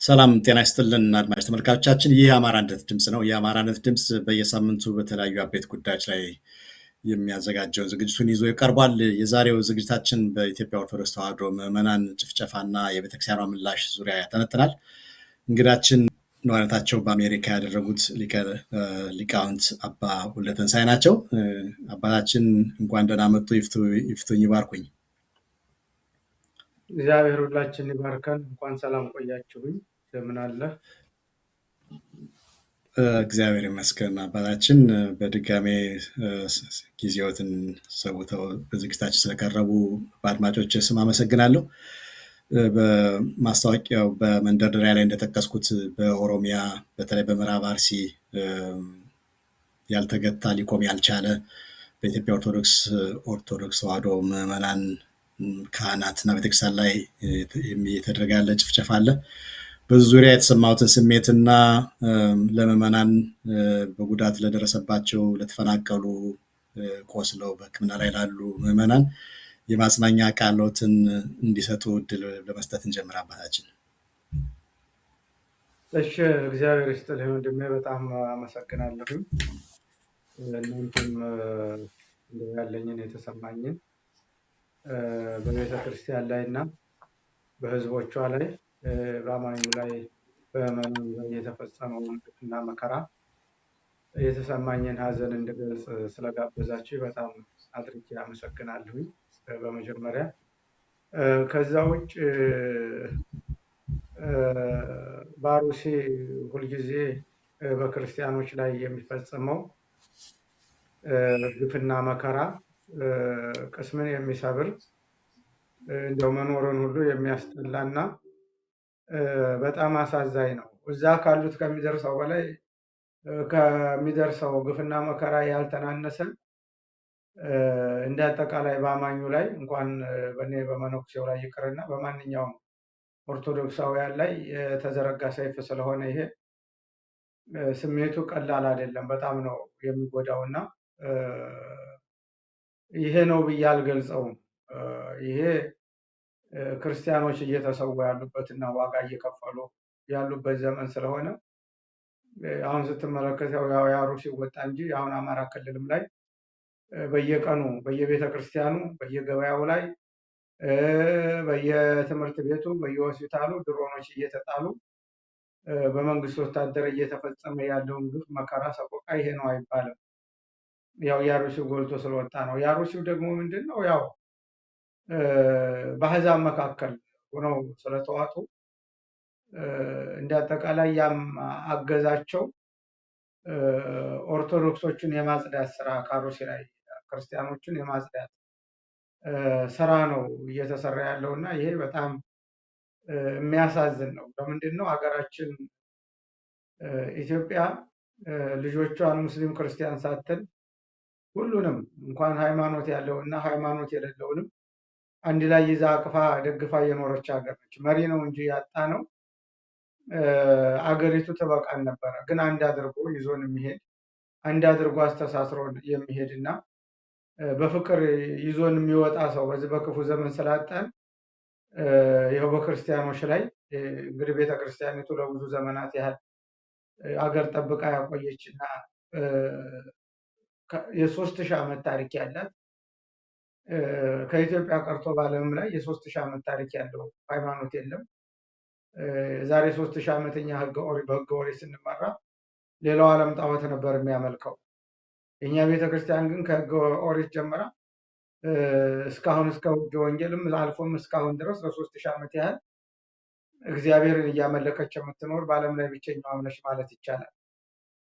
ሰላም ጤና ይስጥልን አድማጭ ተመልካቾቻችን፣ ይህ የአማራ አንድነት ድምፅ ነው። የአማራ አንድነት ድምፅ በየሳምንቱ በተለያዩ አበይት ጉዳዮች ላይ የሚያዘጋጀው ዝግጅቱን ይዞ ይቀርባል። የዛሬው ዝግጅታችን በኢትዮጵያ ኦርቶዶክስ ተዋሕዶ ምዕመናን ጭፍጨፋና የቤተክርስቲያኗ ምላሽ ዙሪያ ያጠነጥናል። እንግዳችን ነዋሪነታቸው በአሜሪካ ያደረጉት ሊቃውንት አባ ወልደተንሳይ ናቸው። አባታችን እንኳን ደህና መጡ። ይፍቱኝ፣ ይባርኩኝ። እግዚአብሔር ሁላችን ይባርከን። እንኳን ሰላም ቆያችሁኝ። እንደምን አለ? እግዚአብሔር ይመስገን። አባታችን በድጋሜ ጊዜዎትን ሰውተው በዝግጅታችን ስለቀረቡ በአድማጮች ስም አመሰግናለሁ። በማስታወቂያው በመንደርደሪያ ላይ እንደጠቀስኩት በኦሮሚያ በተለይ በምዕራብ አርሲ ያልተገታ ሊቆም ያልቻለ በኢትዮጵያ ኦርቶዶክስ ተዋሕዶ ምዕመናን ካህናትና ቤተክርስቲያን ላይ የተደረገ ያለ ጭፍጨፋ አለ። በዚህ ዙሪያ የተሰማሁትን ስሜትና ለምዕመናን በጉዳት ለደረሰባቸው፣ ለተፈናቀሉ፣ ቆስለው በሕክምና ላይ ላሉ ምዕመናን የማጽናኛ ቃሎትን እንዲሰጡ እድል ለመስጠት እንጀምር። አባታችን። እሺ፣ እግዚአብሔር ይስጥልኝ ወንድሜ፣ በጣም አመሰግናለሁኝ። እናንተም ያለኝን የተሰማኝን በቤተ ክርስቲያን ላይ እና በሕዝቦቿ ላይ በአማኙ ላይ በምዕመኑ ላይ የተፈጸመውን ግፍና መከራ የተሰማኝን ሐዘን እንድገልጽ ስለጋበዛችሁ በጣም አድርጌ አመሰግናለሁኝ በመጀመሪያ። ከዛ ውጭ በአሩሲ ሁልጊዜ በክርስቲያኖች ላይ የሚፈጸመው ግፍና መከራ ቅስምን የሚሰብር እንደው መኖርን ሁሉ የሚያስጠላና በጣም አሳዛኝ ነው። እዛ ካሉት ከሚደርሰው በላይ ከሚደርሰው ግፍና መከራ ያልተናነሰ እንደ አጠቃላይ በአማኙ ላይ እንኳን በእኔ በመነኩሴው ላይ ይቅርና በማንኛውም ኦርቶዶክሳውያን ላይ የተዘረጋ ሰይፍ ስለሆነ ይሄ ስሜቱ ቀላል አይደለም። በጣም ነው የሚጎዳውና ይሄ ነው ብዬ አልገልጸውም። ይሄ ክርስቲያኖች እየተሰዉ ያሉበትና ዋጋ እየከፈሉ ያሉበት ዘመን ስለሆነ አሁን ስትመለከተው ያው የአሩሲ ወጣ እንጂ አሁን አማራ ክልልም ላይ በየቀኑ በየቤተ ክርስቲያኑ በየገበያው ላይ በየትምህርት ቤቱ በየሆስፒታሉ ድሮኖች እየተጣሉ በመንግስት ወታደር እየተፈጸመ ያለውን ግፍ፣ መከራ፣ ሰቆቃ ይሄ ነው አይባልም። ያው የአሩሲው ጎልቶ ስለወጣ ነው። የአሩሲው ደግሞ ምንድን ነው? ያው በአሕዛብ መካከል ሆነው ስለተዋጡ እንደ አጠቃላይ ያም አገዛቸው ኦርቶዶክሶችን የማጽዳት ስራ ከአሩሲ ላይ ክርስቲያኖችን የማጽዳት ስራ ነው እየተሰራ ያለው እና ይሄ በጣም የሚያሳዝን ነው። ለምንድን ነው ሀገራችን ኢትዮጵያ ልጆቿን ሙስሊም ክርስቲያን ሳትል ሁሉንም እንኳን ሃይማኖት ያለውና ሃይማኖት የሌለውንም አንድ ላይ ይዛ አቅፋ ደግፋ የኖረች ሀገር ነች። መሪ ነው እንጂ ያጣ ነው አገሪቱ ትበቃን ነበረ። ግን አንድ አድርጎ ይዞን የሚሄድ አንድ አድርጎ አስተሳስሮ የሚሄድና በፍቅር ይዞን የሚወጣ ሰው በዚህ በክፉ ዘመን ስላጣን ይኸው በክርስቲያኖች ላይ እንግዲህ ቤተክርስቲያኒቱ ለብዙ ዘመናት ያህል አገር ጠብቃ ያቆየችና የ3000 ዓመት ታሪክ ያላት ከኢትዮጵያ ቀርቶ በዓለምም ላይ የ3000 ዓመት ታሪክ ያለው ሃይማኖት የለም። ዛሬ 3000 ዓመተኛ በሕገ ኦሪት ስንመራ ሌላው ዓለም ጣዖት ነበር የሚያመልከው። የእኛ ቤተክርስቲያን ግን ከሕገ ኦሪት ጀምራ እስካሁን እስከ ሕገ ወንጌልም አልፎም እስካሁን ድረስ ለ3000 ዓመት ያህል እግዚአብሔርን እያመለከች የምትኖር በዓለም ላይ ብቸኛዋ ነች ማለት ይቻላል።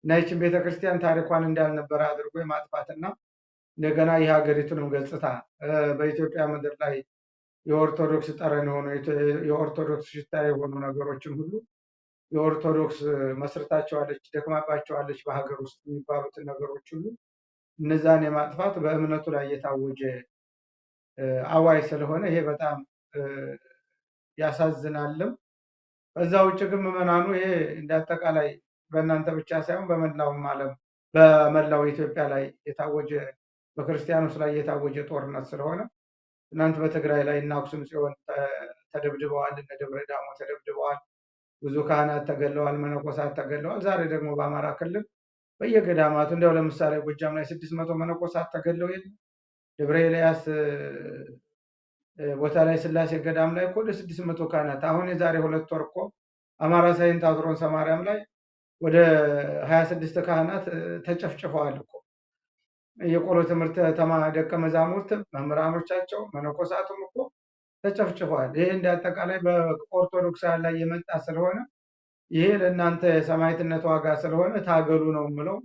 እና ይህችን ቤተክርስቲያን ታሪኳን እንዳልነበረ አድርጎ የማጥፋትና እንደገና የሀገሪቱንም ገጽታ በኢትዮጵያ ምድር ላይ የኦርቶዶክስ ጠረን የሆኑ የኦርቶዶክስ ሽታ የሆኑ ነገሮችን ሁሉ የኦርቶዶክስ መስርታቸዋለች፣ ደክማባቸዋለች በሀገር ውስጥ የሚባሉትን ነገሮች ሁሉ እነዛን የማጥፋት በእምነቱ ላይ የታወጀ አዋጅ ስለሆነ ይሄ በጣም ያሳዝናልም። ከዛ ውጭ ግን ምዕመናኑ ይሄ እንደ አጠቃላይ በእናንተ ብቻ ሳይሆን በመላውም ዓለም በመላው ኢትዮጵያ ላይ የታወጀ በክርስቲያኖች ላይ የታወጀ ጦርነት ስለሆነ ትናንት በትግራይ ላይ እና አክሱም ጽዮን ተደብድበዋል፣ እነ ደብረ ዳሞ ተደብድበዋል፣ ብዙ ካህናት ተገለዋል፣ መነኮሳት ተገለዋል። ዛሬ ደግሞ በአማራ ክልል በየገዳማቱ እንዲያው ለምሳሌ ጎጃም ላይ 600 መነኮሳት ተገለው የለ ደብረ ኤልያስ ቦታ ላይ ስላሴ ገዳም ላይ እኮ ወደ 600 ካህናት አሁን የዛሬ 2 ወር እኮ አማራ ሳይንት አትሮንሰ ማርያም ላይ ወደ 26 ካህናት ተጨፍጭፈዋል እኮ። የቆሎ ትምህርት ደቀ መዛሙርት መምህራኖቻቸው መነኮሳቱም እኮ ተጨፍጭፈዋል። ይሄ እንደ አጠቃላይ በኦርቶዶክሳውያን ላይ የመጣ ስለሆነ ይሄ ለእናንተ የሰማዕትነት ዋጋ ስለሆነ ታገሉ ነው የምለው።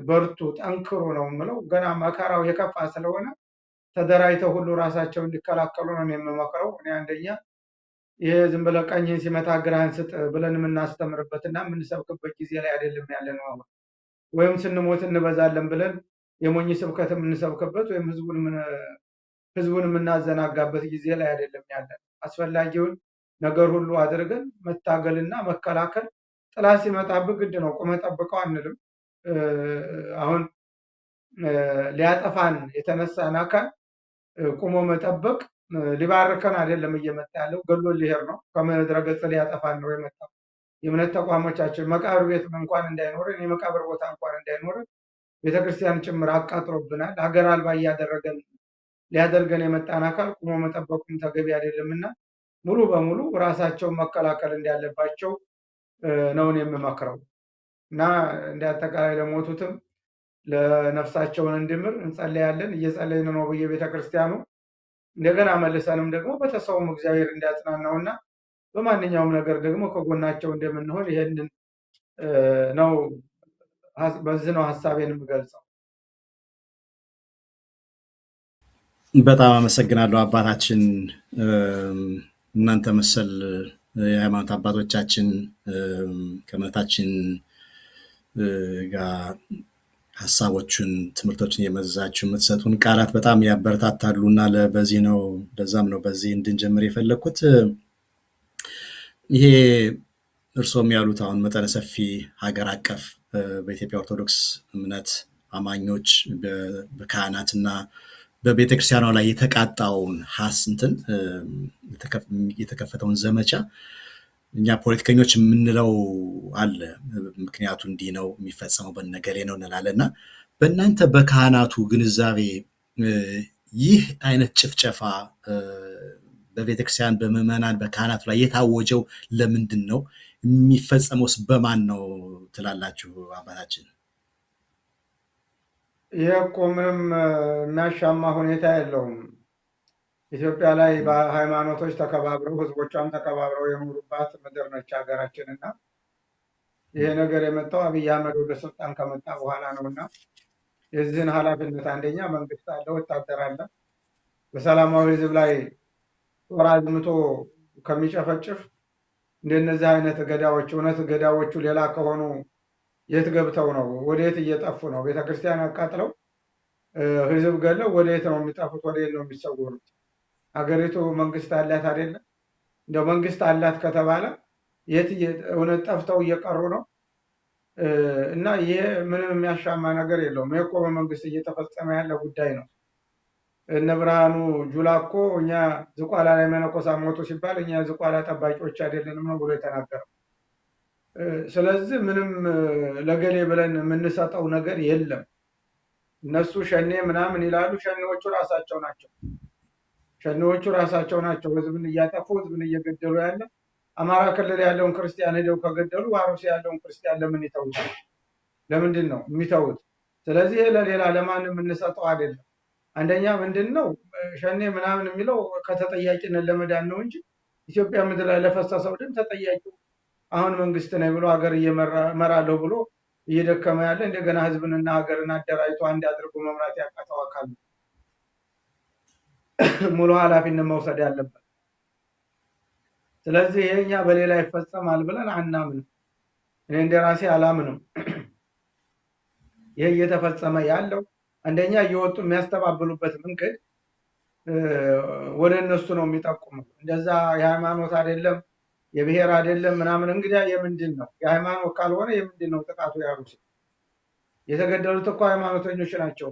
በርቱ፣ ጠንክሩ ነው የምለው። ገና መከራው የከፋ ስለሆነ ተደራጅተው ሁሉ ራሳቸው እንዲከላከሉ ነው የምመክረው። እኔ አንደኛ ይሄ ዝም ብለህ ቀኝህን ሲመታ ግራህን ስጥ ብለን የምናስተምርበትና የምንሰብክበት ጊዜ ላይ አይደለም ያለ ነው አሁን። ወይም ስንሞት እንበዛለን ብለን የሞኝ ስብከት የምንሰብክበት ወይም ህዝቡን የምናዘናጋበት ጊዜ ላይ አይደለም ያለ። አስፈላጊውን ነገር ሁሉ አድርገን መታገልና መከላከል። ጥላት ሲመጣብህ ግድ ነው ቁመህ ጠብቀው አንልም። አሁን ሊያጠፋን የተነሳን አካል ቁሞ መጠበቅ ሊባርከን አይደለም እየመጣ ያለው፣ ገሎ ሊሄድ ነው። ከምድረ ገጽ ሊያጠፋን ነው የመጣው። የእምነት ተቋሞቻችን መቃብር ቤት እንኳን እንዳይኖረን፣ የመቃብር ቦታ እንኳን እንዳይኖረን ቤተክርስቲያን ጭምር አቃጥሎብናል። ሀገር አልባ ሊያደርገን የመጣን አካል ቁሞ መጠበቁም ተገቢ አይደለምና ሙሉ በሙሉ ራሳቸውን መከላከል እንዳለባቸው ነውን የምመክረው እና እንደ አጠቃላይ ለሞቱትም ለነፍሳቸውን እንድምር እንጸለያለን። እየጸለይን ነው በየቤተክርስቲያኑ። እንደገና መልሰንም ደግሞ በተሰውም እግዚአብሔር እንዲያጽናናውና በማንኛውም ነገር ደግሞ ከጎናቸው እንደምንሆን ይሄንን ነው። በዚህ ነው ሀሳቤን የምገልጸው። በጣም አመሰግናለሁ አባታችን። እናንተ መሰል የሃይማኖት አባቶቻችን ከእምነታችን ጋር ሀሳቦችን ትምህርቶችን የመዛችሁ የምትሰጡን ቃላት በጣም ያበረታታሉና በዚህ ነው ለዛም ነው በዚህ እንድንጀምር የፈለግኩት። ይሄ እርሶም ያሉት አሁን መጠነ ሰፊ ሀገር አቀፍ በኢትዮጵያ ኦርቶዶክስ እምነት አማኞች በካህናትና በቤተክርስቲያኗ ላይ የተቃጣውን ሀስንትን የተከፈተውን ዘመቻ እኛ ፖለቲከኞች የምንለው አለ። ምክንያቱ እንዲህ ነው የሚፈጸመው በነገሌ ነው እንላለን እና በእናንተ በካህናቱ ግንዛቤ ይህ አይነት ጭፍጨፋ በቤተክርስቲያን በምዕመናን በካህናቱ ላይ የታወጀው ለምንድን ነው? የሚፈጸመውስ በማን ነው ትላላችሁ አባታችን? ይህ እኮ ምንም የሚያሻማ ሁኔታ የለውም። ኢትዮጵያ ላይ በሃይማኖቶች ተከባብረው ህዝቦቿም ተከባብረው የኖሩባት ምድር ነች ሀገራችን እና ይሄ ነገር የመጣው አብይ አህመድ ወደ ስልጣን ከመጣ በኋላ ነው እና የዚህን ኃላፊነት አንደኛ መንግስት አለ፣ ወታደር አለ። በሰላማዊ ህዝብ ላይ ጦር አዝምቶ ከሚጨፈጭፍ እንደነዚህ አይነት ገዳዎች እውነት ገዳዎቹ ሌላ ከሆኑ የት ገብተው ነው? ወደየት እየጠፉ ነው? ቤተክርስቲያን አቃጥለው ህዝብ ገለው ወደየት ነው የሚጠፉት? ወደየት ነው የሚሰወሩት? ሀገሪቱ መንግስት አላት አይደለም? እንደው መንግስት አላት ከተባለ የት እውነት ጠፍተው እየቀሩ ነው? እና ይሄ ምንም የሚያሻማ ነገር የለውም። ይሄ እኮ በመንግስት እየተፈጸመ ያለ ጉዳይ ነው። እነ ብርሃኑ ጁላ እኮ እኛ ዝቋላ ላይ መነኮሳ ሞቱ ሲባል እኛ ዝቋላ ጠባቂዎች አይደለንም ነው ብሎ የተናገረው። ስለዚህ ምንም ለገሌ ብለን የምንሰጠው ነገር የለም። እነሱ ሸኔ ምናምን ይላሉ። ሸኔዎቹ ራሳቸው ናቸው። ሸኔዎቹ ራሳቸው ናቸው ህዝብን እያጠፉ ህዝብን እየገደሉ ያለ። አማራ ክልል ያለውን ክርስቲያን ሄደው ከገደሉ አሩሲ ያለውን ክርስቲያን ለምን ይተውት? ለምንድን ነው የሚተውት? ስለዚህ ለሌላ ለማንም የምንሰጠው አይደለም። አንደኛ ምንድን ነው ሸኔ ምናምን የሚለው ከተጠያቂነት ለመዳን ነው እንጂ ኢትዮጵያ ምድር ላይ ለፈሰሰው ደም ተጠያቂው አሁን መንግስት ነኝ ብሎ ሀገር እመራለሁ ብሎ እየደከመ ያለ እንደገና ህዝብንና ሀገርን አደራጅቶ አንድ አድርጎ መምራት ያቃተው አካል ነው ሙሉ ኃላፊነት መውሰድ ያለበት። ስለዚህ ይሄኛ በሌላ ይፈጸማል ብለን አናምንም። እኔ እንደራሴ አላምንም። ይሄ እየተፈጸመ ያለው አንደኛ እየወጡ የሚያስተባብሉበት መንገድ ወደ እነሱ ነው የሚጠቁመው። እንደዛ የሃይማኖት አይደለም የብሔር አይደለም ምናምን። እንግዲህ የምንድን ነው? የሃይማኖት ካልሆነ የምንድን ነው ጥቃቱ? ያሩሲ የተገደሉት እኮ ሃይማኖተኞች ናቸው።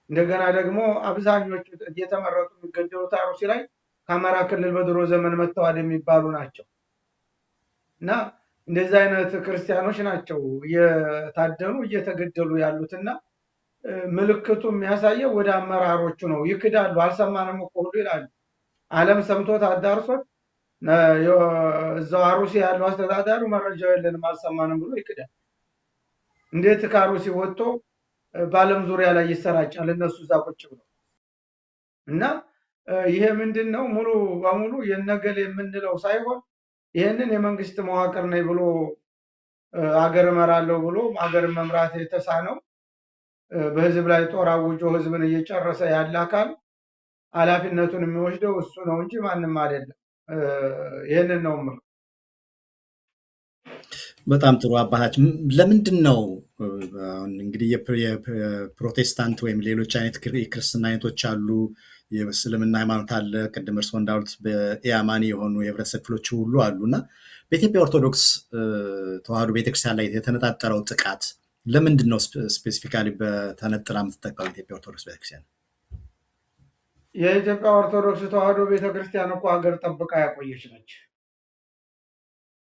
እንደገና ደግሞ አብዛኞቹ እየተመረጡ የሚገደሉት አሩሲ ላይ ከአማራ ክልል በድሮ ዘመን መጥተዋል የሚባሉ ናቸው። እና እንደዚህ አይነት ክርስቲያኖች ናቸው እየታደኑ እየተገደሉ ያሉትና ምልክቱ የሚያሳየው ወደ አመራሮቹ ነው። ይክዳሉ። አልሰማንም እኮ ሁሉ ይላሉ። ዓለም ሰምቶት አዳርሶት እዛው አሩሲ ያለው አስተዳዳሪ መረጃው የለንም አልሰማንም ብሎ ይክዳል። እንዴት ከአሩሲ ወጥቶ በዓለም ዙሪያ ላይ ይሰራጫል? እነሱ እዛ ቁጭ ብለው እና ይሄ ምንድን ነው? ሙሉ በሙሉ የነገል የምንለው ሳይሆን ይህንን የመንግስት መዋቅር ነኝ ብሎ አገር እመራለሁ ብሎ አገር መምራት የተሳነው በህዝብ ላይ ጦር አውጆ ህዝብን እየጨረሰ ያለ አካል ኃላፊነቱን የሚወስደው እሱ ነው እንጂ ማንም አይደለም። ይህንን ነው የምለው። በጣም ጥሩ አባታችን። ለምንድን ነው አሁን እንግዲህ የፕሮቴስታንት ወይም ሌሎች አይነት የክርስትና አይነቶች አሉ፣ የእስልምና ሃይማኖት አለ፣ ቅድም እርስዎ እንዳሉት በኢአማኒ የሆኑ የህብረተሰብ ክፍሎች ሁሉ አሉ እና በኢትዮጵያ ኦርቶዶክስ ተዋህዶ ቤተክርስቲያን ላይ የተነጣጠረው ጥቃት ለምንድን ነው ስፔሲፊካሊ በተነጥላ የምትጠቃው ኢትዮጵያ ኦርቶዶክስ ቤተክርስቲያን? የኢትዮጵያ ኦርቶዶክስ ተዋህዶ ቤተክርስቲያን እኮ ሀገር ጠብቃ ያቆየች ነች።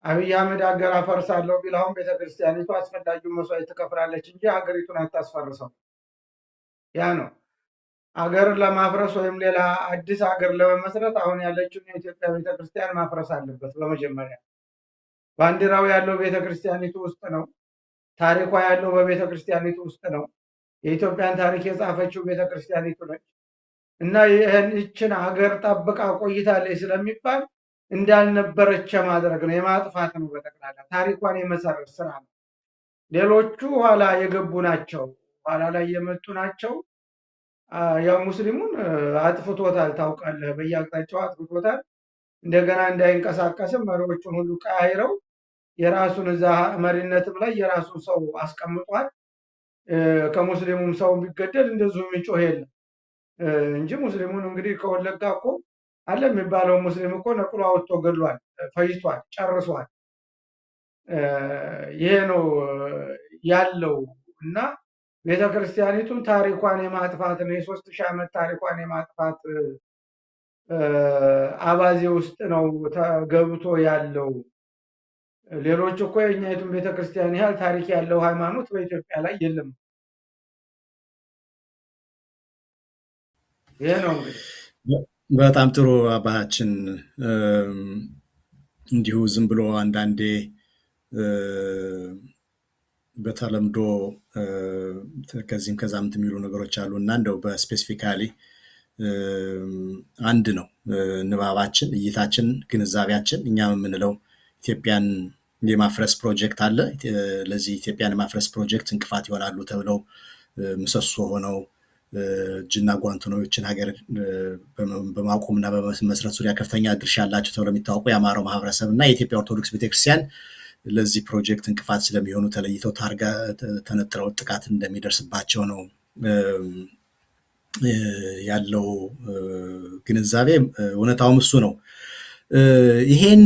አብይ አህመድ ሀገር አፈርሳለሁ ቢል አሁን ቤተክርስቲያኒቱ አስፈላጊውን መስዋዕት ትከፍላለች እንጂ ሀገሪቱን አታስፈርሰው። ያ ነው ሀገርን ለማፍረስ ወይም ሌላ አዲስ ሀገር ለመመስረት አሁን ያለችውን የኢትዮጵያ ቤተክርስቲያን ማፍረስ አለበት። በመጀመሪያ ባንዲራው ያለው ቤተክርስቲያኒቱ ውስጥ ነው። ታሪኳ ያለው በቤተክርስቲያኒቱ ውስጥ ነው። የኢትዮጵያን ታሪክ የጻፈችው ቤተክርስቲያኒቱ ነች እና ይህችን ሀገር ጠብቃ ቆይታለች ስለሚባል እንዳልነበረች ማድረግ ነው፣ የማጥፋት ነው። በጠቅላላ ታሪኳን የመሰረት ስራ ነው። ሌሎቹ ኋላ የገቡ ናቸው፣ ኋላ ላይ የመጡ ናቸው። ያው ሙስሊሙን አጥፍቶታል፣ ታውቃለህ፣ በየአቅጣጫው አጥፍቶታል። እንደገና እንዳይንቀሳቀስም መሪዎቹን ሁሉ ቀያይረው የራሱን እዛ መሪነትም ላይ የራሱን ሰው አስቀምጧል። ከሙስሊሙም ሰው ቢገደል እንደዚሁ የሚጮህ የለም እንጂ ሙስሊሙን እንግዲህ ከወለጋ እኮ አለ የሚባለው ሙስሊም እኮ ነቅሎ አውጥቶ ገድሏል፣ ፈጅቷል፣ ጨርሷል። ይሄ ነው ያለው እና ቤተክርስቲያኒቱን ታሪኳን የማጥፋት ነው፣ የ3000 ዓመት ታሪኳን የማጥፋት አባዜ ውስጥ ነው ገብቶ ያለው። ሌሎች እኮ የእኛይቱን ቤተክርስቲያን ያህል ታሪክ ያለው ሃይማኖት በኢትዮጵያ ላይ የለም። ይሄ ነው እንግዲህ። በጣም ጥሩ አባታችን። እንዲሁ ዝም ብሎ አንዳንዴ በተለምዶ ከዚህም ከዛም የሚሉ ነገሮች አሉ እና እንደው በስፔሲፊካሊ አንድ ነው ንባባችን፣ እይታችን፣ ግንዛቤያችን። እኛም የምንለው ኢትዮጵያን የማፍረስ ፕሮጀክት አለ። ለዚህ ኢትዮጵያን የማፍረስ ፕሮጀክት እንቅፋት ይሆናሉ ተብለው ምሰሶ ሆነው እጅና ጓንት ነው ይችን ሀገር በማቆምና በመስረት ዙሪያ ከፍተኛ ድርሻ ያላቸው ተብለው የሚታወቁ የአማራው ማህበረሰብ እና የኢትዮጵያ ኦርቶዶክስ ቤተክርስቲያን ለዚህ ፕሮጀክት እንቅፋት ስለሚሆኑ ተለይተው ታርጋ ተነጥረው ጥቃት እንደሚደርስባቸው ነው ያለው ግንዛቤ። እውነታውም እሱ ነው። ይሄን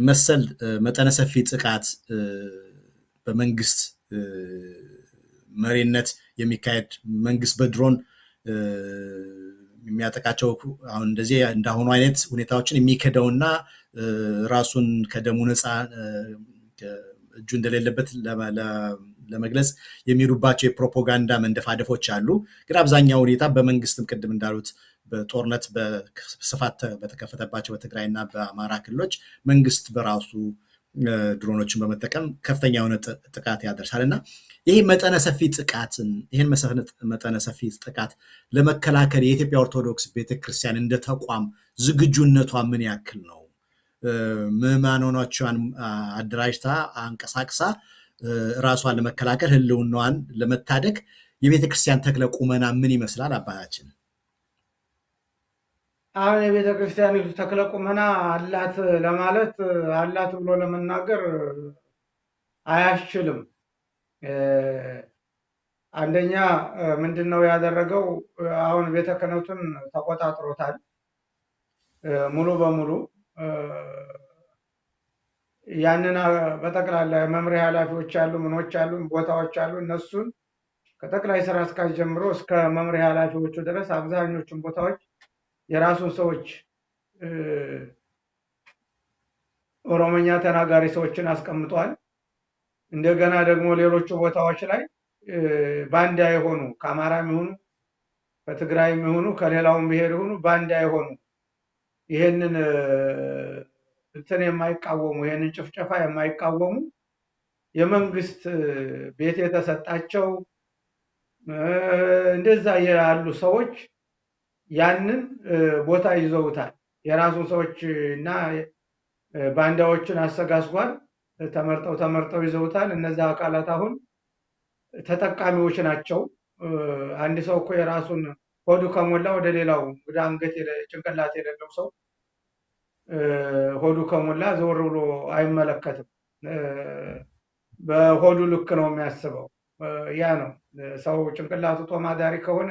መሰል መጠነ ሰፊ ጥቃት በመንግስት መሪነት የሚካሄድ መንግስት በድሮን የሚያጠቃቸው አሁን እንደዚህ እንዳሁኑ አይነት ሁኔታዎችን የሚከደውና ራሱን ከደሙ ነፃ እጁ እንደሌለበት ለመግለጽ የሚሄዱባቸው የፕሮፓጋንዳ መንደፋደፎች አሉ። ግን አብዛኛው ሁኔታ በመንግስትም ቅድም እንዳሉት በጦርነት በስፋት በተከፈተባቸው በትግራይና በአማራ ክልሎች መንግስት በራሱ ድሮኖችን በመጠቀም ከፍተኛ የሆነ ጥቃት ያደርሳል እና ይህ መጠነ ሰፊ ጥቃትን ይህን መጠነ ሰፊ ጥቃት ለመከላከል የኢትዮጵያ ኦርቶዶክስ ቤተክርስቲያን እንደ ተቋም ዝግጁነቷ ምን ያክል ነው? ምዕመናኖቿን አደራጅታ አንቀሳቅሳ ራሷን ለመከላከል ህልውናዋን ለመታደግ የቤተክርስቲያን ተክለ ቁመና ምን ይመስላል አባታችን? አሁን የቤተክርስቲያኒቱ ተክለ ቁመና አላት ለማለት አላት ብሎ ለመናገር አያስችልም። አንደኛ ምንድን ነው ያደረገው? አሁን ቤተ ክህነቱን ተቆጣጥሮታል ሙሉ በሙሉ። ያንን በጠቅላላ መምሪያ ኃላፊዎች አሉ፣ ምኖች አሉ፣ ቦታዎች አሉ። እነሱን ከጠቅላይ ስራ አስኪያጅ ጀምሮ እስከ መምሪያ ኃላፊዎቹ ድረስ አብዛኞቹን ቦታዎች የራሱን ሰዎች ኦሮሞኛ ተናጋሪ ሰዎችን አስቀምጧል። እንደገና ደግሞ ሌሎቹ ቦታዎች ላይ ባንዳ የሆኑ ከአማራም ይሁኑ ከትግራይም ይሁኑ ከሌላውም ብሔር ይሁኑ ባንዳ የሆኑ ይሄንን እንትን የማይቃወሙ ይሄንን ጭፍጨፋ የማይቃወሙ የመንግስት ቤት የተሰጣቸው እንደዛ ያሉ ሰዎች ያንን ቦታ ይዘውታል። የራሱን ሰዎች እና ባንዳዎችን አሰጋስጓል። ተመርጠው ይዘውታል። እነዛ አካላት አሁን ተጠቃሚዎች ናቸው። አንድ ሰው እኮ የራሱን ሆዱ ከሞላ ወደ ሌላው ወደ አንገት ጭንቅላት የሌለው ሰው ሆዱ ከሞላ ዘወር ብሎ አይመለከትም። በሆዱ ልክ ነው የሚያስበው። ያ ነው ሰው ጭንቅላቱ ጦማዳሪ ከሆነ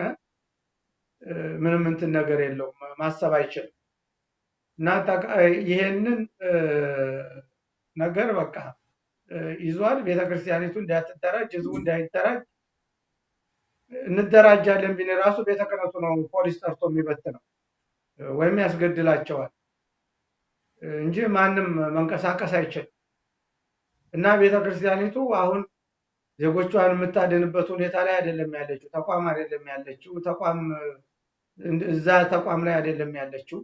ምንም እንትን ነገር የለውም፣ ማሰብ አይችልም። እና ይሄንን ነገር በቃ ይዟል። ቤተክርስቲያኒቱ እንዳትደራጅ፣ ህዝቡ እንዳይደራጅ እንደራጃለን ቢል ራሱ ቤተ ክህነቱ ነው ፖሊስ ጠርቶ የሚበትነው ወይም ያስገድላቸዋል እንጂ ማንም መንቀሳቀስ አይችልም። እና ቤተክርስቲያኒቱ አሁን ዜጎቿን የምታድንበት ሁኔታ ላይ አይደለም ያለችው። ተቋም አይደለም ያለችው። እዛ ተቋም ላይ አይደለም ያለችው።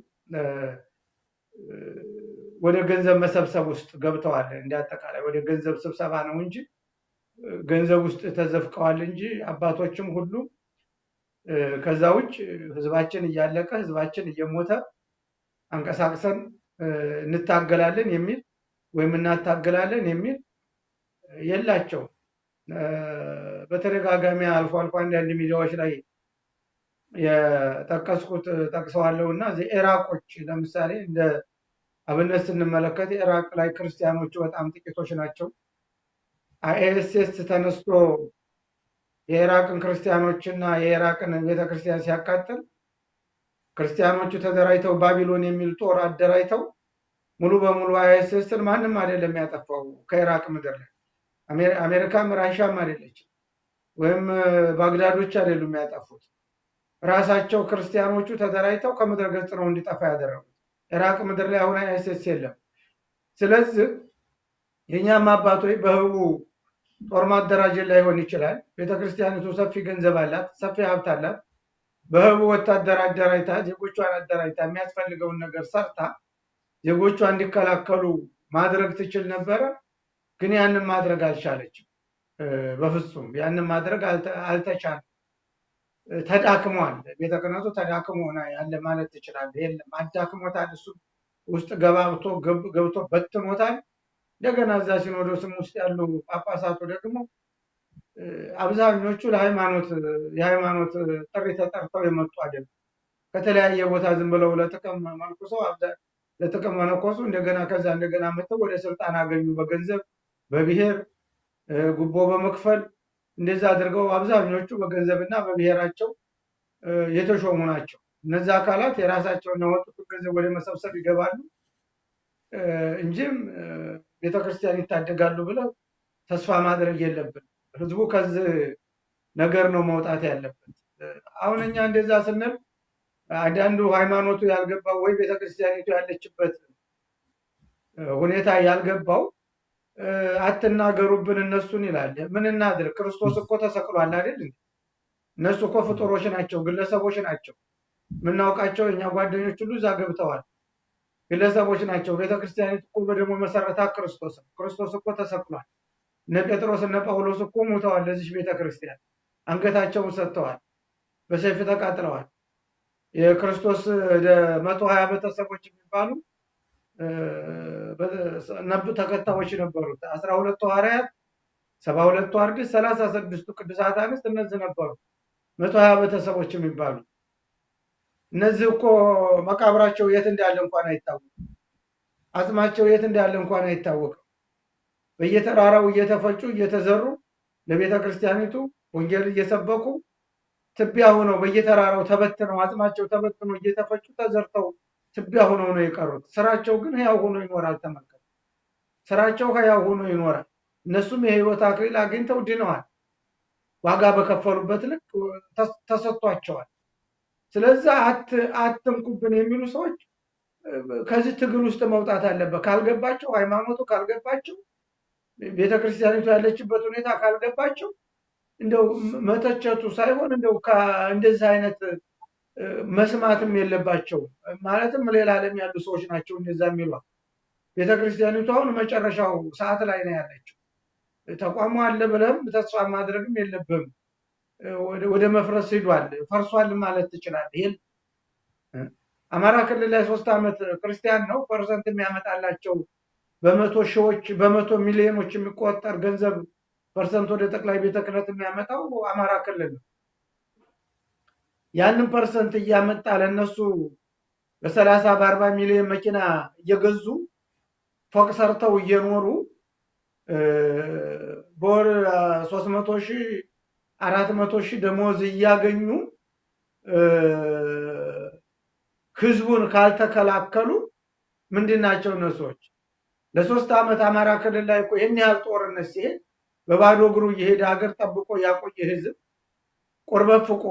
ወደ ገንዘብ መሰብሰብ ውስጥ ገብተዋል። እንዳጠቃላይ ወደ ገንዘብ ስብሰባ ነው እንጂ ገንዘብ ውስጥ ተዘፍቀዋል እንጂ አባቶችም ሁሉ ከዛ ውጭ ህዝባችን እያለቀ ህዝባችን እየሞተ አንቀሳቅሰን እንታገላለን የሚል ወይም እናታገላለን የሚል የላቸው። በተደጋጋሚ አልፎ አንዳንድ ሚዲያዎች ላይ የጠቀስኩት ጠቅሰዋለሁ እና ኢራቆች ለምሳሌ እንደ አብነት ስንመለከት ኢራቅ ላይ ክርስቲያኖቹ በጣም ጥቂቶች ናቸው። አይኤስኤስ ተነስቶ የኢራቅን ክርስቲያኖችና የኢራቅን ቤተክርስቲያን ሲያቃጥል ክርስቲያኖቹ ተደራጅተው ባቢሎን የሚል ጦር አደራጅተው ሙሉ በሙሉ አይኤስኤስን ማንም አይደለም ያጠፋው ከኢራቅ ምድር ላይ አሜሪካም ራሻም አይደለችም፣ ወይም ባግዳዶች አይደሉም ያጠፉት። ራሳቸው ክርስቲያኖቹ ተደራጅተው ከምድረ ገጽ ነው እንዲጠፋ ያደረጉት። ኢራቅ ምድር ላይ አሁን አይኤስኤስ የለም። ስለዚህ የኛም አባቶች በህቡ ጦር ማደራጀት ላይሆን ይችላል። ቤተክርስቲያኒቱ ሰፊ ገንዘብ አላት፣ ሰፊ ሀብት አላት። በህቡ ወታደር አደራጅታ ዜጎቿን አደራጅታ የሚያስፈልገውን ነገር ሰርታ ዜጎቿ እንዲከላከሉ ማድረግ ትችል ነበረ። ግን ያንን ማድረግ አልቻለችም። በፍጹም ያንን ማድረግ አልተቻለም። ተዳክሟል። ቤተ ክህነቱ ተዳክሞ ያለ ማለት ትችላለህ። የለም አዳክሞታል። እሱ ውስጥ ገብቶ በትኖታል። እንደገና እዛ ሲኖዶስም ውስጥ ያሉ ጳጳሳቱ ደግሞ አብዛኞቹ የሃይማኖት ጥሪ ተጠርተው የመጡ አይደለም። ከተለያየ ቦታ ዝም ብለው ለጥቅም መንኩሰው ለጥቅም መነኮሱ እንደገና መጥተው ወደ ስልጣን አገኙ። በገንዘብ በብሔር ጉቦ በመክፈል እንደዛ አድርገው አብዛኞቹ በገንዘብና በብሔራቸው የተሾሙ ናቸው። እነዚህ አካላት የራሳቸውን ያወጡት ገንዘብ ወደ መሰብሰብ ይገባሉ እንጂም ቤተክርስቲያን ይታደጋሉ ብለው ተስፋ ማድረግ የለብን። ህዝቡ ከዚህ ነገር ነው መውጣት ያለበት። አሁን እኛ እንደዛ ስንል አንዳንዱ ሃይማኖቱ ያልገባው ወይ ቤተክርስቲያኒቱ ያለችበት ሁኔታ ያልገባው አትናገሩብን እነሱን ይላል። ምን እናድርግ? ክርስቶስ እኮ ተሰቅሏል አይደል? እነሱ እኮ ፍጡሮች ናቸው፣ ግለሰቦች ናቸው። የምናውቃቸው እኛ ጓደኞች ሁሉ እዛ ገብተዋል። ግለሰቦች ናቸው። ቤተክርስቲያኒቱ እኮ በደሞ መሰረታ ክርስቶስ እኮ ተሰቅሏል። እነ ጴጥሮስ እነ ጳውሎስ እኮ ሞተዋል። ለዚህ ቤተክርስቲያን አንገታቸውን ሰጥተዋል፣ በሰይፍ ተቃጥለዋል። የክርስቶስ 120 ቤተሰቦች የሚባሉ ተከታዮች ነበሩት። 12 ሐዋርያት፣ 72 አርድእት፣ 36 ቅዱሳት አንስት እነዚህ ነበሩ 120 ቤተሰቦች የሚባሉ። እነዚህ እኮ መቃብራቸው የት እንዳለ እንኳን አይታወቅም። አጽማቸው የት እንዳለ እንኳን አይታወቅም። በየተራራው እየተፈጩ እየተዘሩ ለቤተ ክርስቲያኒቱ ወንጌል እየሰበኩ ትቢያ ሆነው በየተራራው ተበትነው አጽማቸው ተበትኖ እየተፈጩ ተዘርተው ትቢያ ሆነው ነው የቀሩት። ስራቸው ግን ሕያው ሆኖ ይኖራል። ተመልከቱ፣ ስራቸው ሕያው ሆኖ ይኖራል። እነሱም የህይወት አክሊል አግኝተው ድነዋል። ዋጋ በከፈሉበት ልክ ተሰጥቷቸዋል። ስለዚህ አትንኩብን የሚሉ ሰዎች ከዚህ ትግል ውስጥ መውጣት አለበት። ካልገባቸው ሃይማኖቱ ካልገባቸው ቤተክርስቲያኒቱ ያለችበት ሁኔታ ካልገባቸው እንደው መተቸቱ ሳይሆን እንደው እንደዚህ አይነት መስማትም የለባቸው ማለትም ሌላ ዓለም ያሉ ሰዎች ናቸው እንደዛ የሚሏት። ቤተክርስቲያኒቱ አሁን መጨረሻው ሰዓት ላይ ነው ያለችው። ተቋሙ አለ ብለህም ተስፋ ማድረግም የለብህም። ወደ መፍረስ ሂዷል፣ ፈርሷል ማለት ትችላለህ። ይሄን አማራ ክልል ላይ 3 ዓመት ክርስቲያን ነው ፐርሰንት የሚያመጣላቸው በመቶ ሺዎች በመቶ ሚሊዮኖች የሚቆጠር ገንዘብ ፐርሰንት ወደ ጠቅላይ ቤተ ክህነት የሚያመጣው አማራ ክልል ነው። ያንን ፐርሰንት እያመጣ ለነሱ በ30 በ40 ሚሊዮን መኪና እየገዙ ፎቅ ሰርተው እየኖሩ በወር 300,000 400,000 ደሞዝ እያገኙ ህዝቡን ካልተከላከሉ ምንድናቸው እነሱዎች? ለ3 ዓመት አማራ ክልል ላይ እኮ ይህን ያህል ጦርነት ሲሄድ በባዶ እግሩ እየሄደ ሀገር ጠብቆ ያቆየ ህዝብ ቁርበት ፍቆ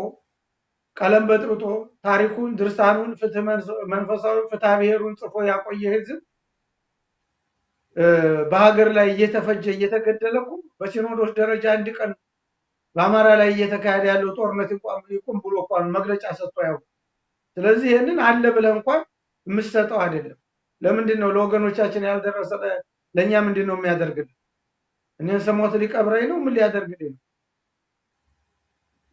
ቀለም በጥብጦ ታሪኩን ድርሳኑን መንፈሳዊ ፍትሐ ብሔሩን ጽፎ ያቆየ ህዝብ በሀገር ላይ እየተፈጀ እየተገደለ እኮ በሲኖዶስ ደረጃ አንድ ቀን በአማራ ላይ እየተካሄደ ያለው ጦርነት ይቁም ብሎ እንኳን መግለጫ ሰጥቶ ያው። ስለዚህ ይህንን አለ ብለህ እንኳን የምትሰጠው አይደለም። ለምንድን ነው ለወገኖቻችን ያልደረሰ? ለእኛ ምንድን ነው የሚያደርግልን? እኔን ስሞት ሊቀብረኝ ነው? ምን ሊያደርግልኝ ነው?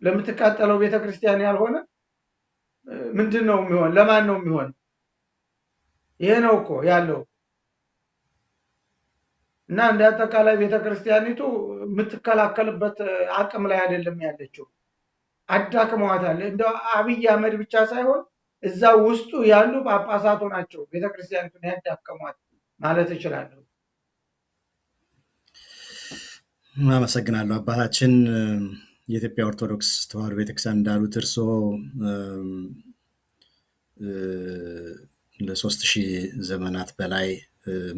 ለምትቃጠለው ቤተክርስቲያን ያልሆነ ምንድን ነው የሚሆን? ለማን ነው የሚሆን? ይሄ ነው እኮ ያለው። እና እንደ አጠቃላይ ቤተክርስቲያኒቱ የምትከላከልበት አቅም ላይ አይደለም ያለችው። አዳክመዋታል። እንደው አብይ አህመድ ብቻ ሳይሆን እዛ ውስጡ ያሉ ጳጳሳቱ ናቸው ቤተክርስቲያኒቱን ያዳከሟት ማለት እችላለሁ። አመሰግናለሁ አባታችን። የኢትዮጵያ ኦርቶዶክስ ተዋሕዶ ቤተክርስቲያን እንዳሉት እርስዎ ለ3000 ዘመናት በላይ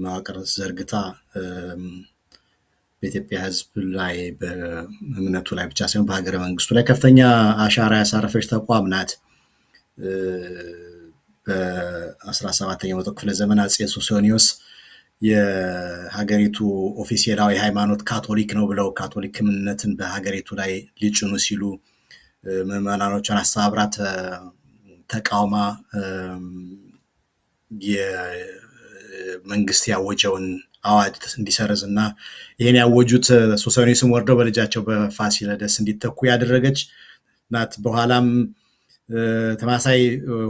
መዋቅር ዘርግታ በኢትዮጵያ ሕዝብ ላይ በእምነቱ ላይ ብቻ ሳይሆን በሀገረ መንግስቱ ላይ ከፍተኛ አሻራ ያሳረፈች ተቋም ናት። በ17ኛው መቶ ክፍለ ዘመን አፄ ሱስንዮስ የሀገሪቱ ኦፊሴላዊ ሃይማኖት ካቶሊክ ነው ብለው ካቶሊክ እምነትን በሀገሪቱ ላይ ሊጭኑ ሲሉ ምዕመናኖቿን አስተባብራ ተቃውማ የመንግስት ያወጀውን አዋጅ እንዲሰርዝ እና ይህን ያወጁት ሱስንዮስም ወርደው በልጃቸው በፋሲለደስ እንዲተኩ ያደረገች ናት። በኋላም ተመሳሳይ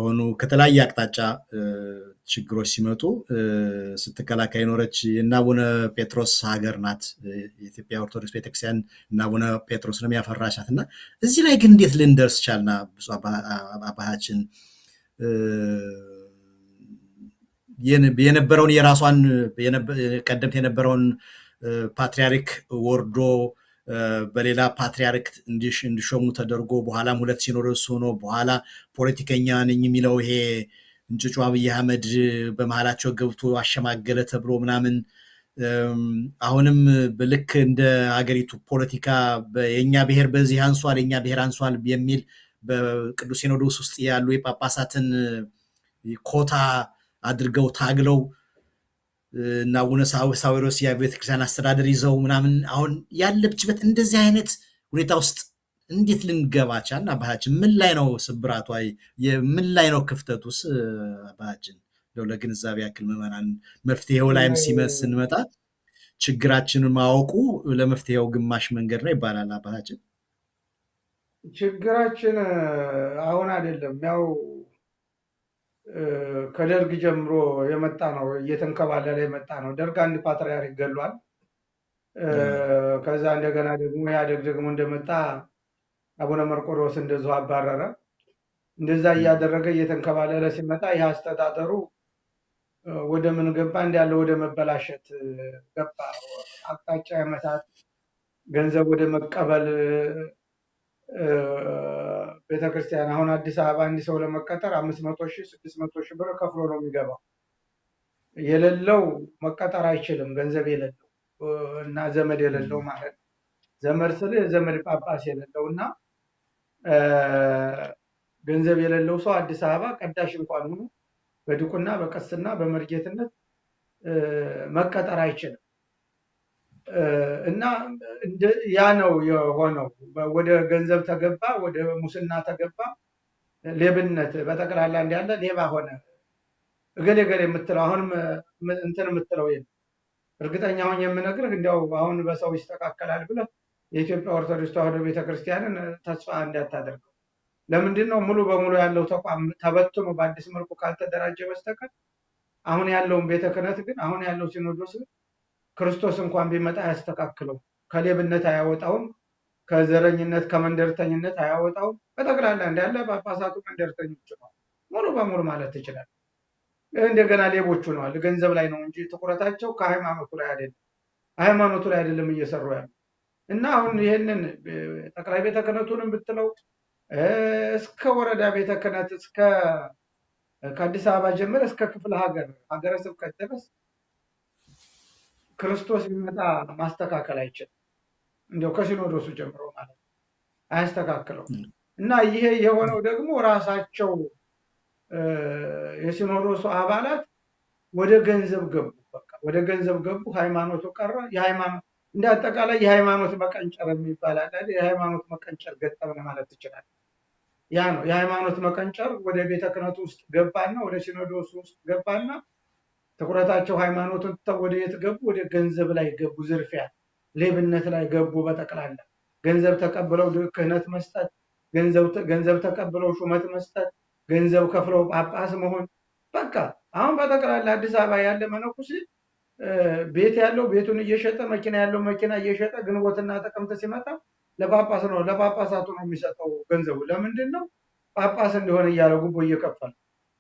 ሆኑ ከተለያየ አቅጣጫ ችግሮች ሲመጡ ስትከላከል የኖረች እና አቡነ ጴጥሮስ ሀገር ናት የኢትዮጵያ ኦርቶዶክስ ቤተክርስቲያን እና አቡነ ጴጥሮስንም ያፈራች ናት። እና እዚህ ላይ ግን እንዴት ልንደርስ ቻልና? ብፁዕ አባታችን የነበረውን የራሷን ቀደምት የነበረውን ፓትሪያርክ ወርዶ በሌላ ፓትሪያርክ እንዲሾሙ ተደርጎ በኋላም 2 ሲኖዶስ ሆኖ በኋላ ፖለቲከኛ ነኝ የሚለው ይሄ እንጭጩ አብይ አህመድ በመሃላቸው ገብቶ አሸማገለ ተብሎ ምናምን አሁንም ልክ እንደ ሀገሪቱ ፖለቲካ የኛ ብሔር በዚህ አንሷል የኛ ብሔር አንሷል የሚል በቅዱስ ሲኖዶስ ውስጥ ያሉ የጳጳሳትን ኮታ አድርገው ታግለው እና አቡነ ሳዊሮስ የቤተክርስቲያን አስተዳደር ይዘው ምናምን አሁን ያለችበት እንደዚህ አይነት ሁኔታ ውስጥ እንዴት ልንገባ ቻልን? አባታችን ምን ላይ ነው ስብራቷ? ምን ላይ ነው ክፍተቱስ? አባታችን ለግንዛቤ ያክል ምዕመናን መፍትሄው ላይም ስንመጣ ችግራችንን ማወቁ ለመፍትሄው ግማሽ መንገድ ነው ይባላል። አባታችን ችግራችን አሁን አይደለም ያው ከደርግ ጀምሮ የመጣ ነው፣ እየተንከባለለ የመጣ ነው። ደርግ አንድ ፓትርያርክ ገሏል። ከዛ እንደገና ደግሞ ኢህአዴግ ደግሞ እንደመጣ አቡነ መርቆሬዎስ እንደዚሁ አባረረ። እንደዛ እያደረገ እየተንከባለለ ሲመጣ ይህ አስተዳደሩ ወደ ምን ገባ? እንዳለ ወደ መበላሸት ገባ። አቅጣጫ የመታት ገንዘብ ወደ መቀበል ቤተክርስቲያን አሁን አዲስ አበባ አንድ ሰው ለመቀጠር 500,000 600,000 ብር ከፍሎ ነው የሚገባው። የሌለው መቀጠር አይችልም፣ ገንዘብ የሌለው እና ዘመድ የሌለው ማለት ነው። ዘመድ ስልህ ዘመድ ጳጳስ የሌለው እና ገንዘብ የሌለው ሰው አዲስ አበባ ቀዳሽ እንኳን ሆኖ በድቁና በቅስና በመርጌትነት መቀጠር አይችልም። እና ያ ነው የሆነው። ወደ ገንዘብ ተገባ፣ ወደ ሙስና ተገባ፣ ሌብነት በጠቅላላ እንዳለ ሌባ ሆነ። እገሌ ገሌ የምትለው አሁንም እንትን የምትለው የለም። እርግጠኛ ሆኜ የምነግርህ እንዲያው አሁን በሰው ይስተካከላል ብለህ የኢትዮጵያ ኦርቶዶክስ ተዋሕዶ ቤተክርስቲያንን ተስፋ እንዳታደርገው። ለምንድን ነው? ሙሉ በሙሉ ያለው ተቋም ተበትኖ በአዲስ መልኩ ካልተደራጀ በስተቀር አሁን ያለውን ቤተ ክህነት ግን አሁን ያለው ሲኖዶስ ክርስቶስ እንኳን ቢመጣ አያስተካክለው፣ ከሌብነት አያወጣውም፣ ከዘረኝነት ከመንደርተኝነት አያወጣውም። በጠቅላላ እንዳለ ጳጳሳቱ መንደርተኞች ነው ሙሉ በሙሉ ማለት ትችላል። እንደገና ሌቦቹ ነዋል። ገንዘብ ላይ ነው እንጂ ትኩረታቸው ከሃይማኖቱ ላይ አይደለም። ሃይማኖቱ ላይ አይደለም እየሰሩ ያሉ እና አሁን ይህንን ጠቅላይ ቤተ ክህነቱንም ብትለው እስከ ወረዳ ቤተ ክህነት እስከ ከአዲስ አበባ ጀምረ እስከ ክፍለ ሀገረ ስብከት ድረስ ክርስቶስ ቢመጣ ማስተካከል አይችልም። እንዲያው ከሲኖዶሱ ጀምሮ ማለት አያስተካክለው እና ይሄ የሆነው ደግሞ ራሳቸው የሲኖዶሱ አባላት ወደ ገንዘብ ገቡ። በቃ ወደ ገንዘብ ገቡ። ሃይማኖቱ ቀረ። እንደ አጠቃላይ የሃይማኖት መቀንጨር የሚባል አለ። የሃይማኖት መቀንጨር ገጠመን ማለት ትችላለህ። ያ ነው የሃይማኖት መቀንጨር። ወደ ቤተ ክህነቱ ውስጥ ገባና ወደ ሲኖዶሱ ውስጥ ገባና ትኩረታቸው ሃይማኖትን ትተው ወደ የት ገቡ? ወደ ገንዘብ ላይ ገቡ። ዝርፊያ፣ ሌብነት ላይ ገቡ። በጠቅላላ ገንዘብ ተቀብለው ክህነት መስጠት፣ ገንዘብ ተቀብለው ሹመት መስጠት፣ ገንዘብ ከፍለው ጳጳስ መሆን። በቃ አሁን በጠቅላላ አዲስ አበባ ያለ መነኩሴ ቤት ያለው ቤቱን እየሸጠ መኪና ያለው መኪና እየሸጠ ግንቦትና ጥቅምት ሲመጣ ለጳጳስ ነው ለጳጳሳቱ ነው የሚሰጠው ገንዘቡ። ለምንድን ነው? ጳጳስ እንደሆነ እያለ ጉቦ እየከፈለ።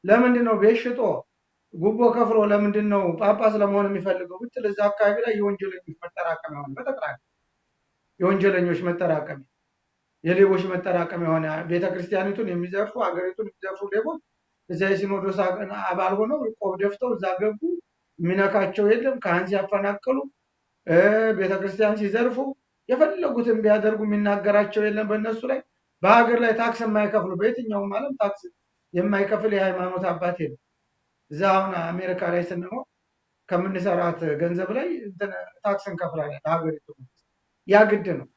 ለምንድን ነው? ቤት ሽጦ ጉቦ ከፍሎ ለምንድን ነው ጳጳስ ለመሆን የሚፈልገው ብትል እዛ አካባቢ ላይ የወንጀለኞች መጠራቀሚያ ሆነ። በጠቅላላ የወንጀለኞች መጠራቀሚያ፣ የሌቦች መጠራቀሚያ የሆነ ቤተክርስቲያኒቱን የሚዘርፉ ሀገሪቱን የሚዘርፉ ሌቦች እዚያ የሲኖዶስ አባል ሆነው ቆብ ደፍተው እዛ ገቡ። የሚነካቸው የለም። ካህን ሲያፈናቅሉ፣ ቤተክርስቲያን ሲዘርፉ፣ የፈለጉትን ቢያደርጉ የሚናገራቸው የለም በእነሱ ላይ። በሀገር ላይ ታክስ የማይከፍሉ በየትኛውም ዓለም ታክስ የማይከፍል የሃይማኖት አባት የለም። እዛ አሁን አሜሪካ ላይ ስንኖር ከምንሰራት ገንዘብ ላይ ታክስ እንከፍላለን ለሀገሪቱ። ያ ግድ ነው።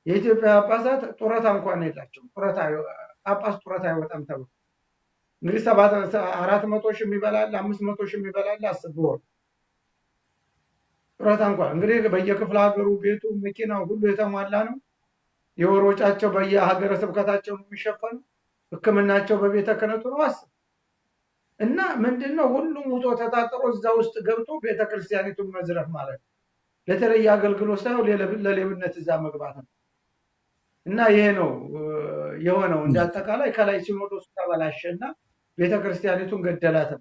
የኢትዮጵያ ጳጳሳት ጡረታ እንኳን የላቸውም። ጳጳስ ጡረታ አይወጣም ተብሎ እንግዲህ 400 ሺህ የሚበላል 500 ሺህ የሚበላል አስብ ወር ጡረታ እንኳን እንግዲህ በየክፍለ ሀገሩ ቤቱ መኪናው ሁሉ የተሟላ ነው። የወር ወጫቸው በየሀገረ ስብከታቸው ነው የሚሸፈኑ። ሕክምናቸው በቤተ ክህነቱ ነው። አስብ እና ምንድነው ሁሉም ውጦ ተጣጥሮ እዛ ውስጥ ገብቶ ቤተክርስቲያኒቱን መዝረፍ ማለት ነው። ለተለየ አገልግሎት ሳይሆን ለሌብነት እዛ መግባት ነው። እና ይሄ ነው የሆነው። እንደ አጠቃላይ ከላይ ሲኖዶሱ ተበላሸና ቤተክርስቲያኒቱን ገደላት።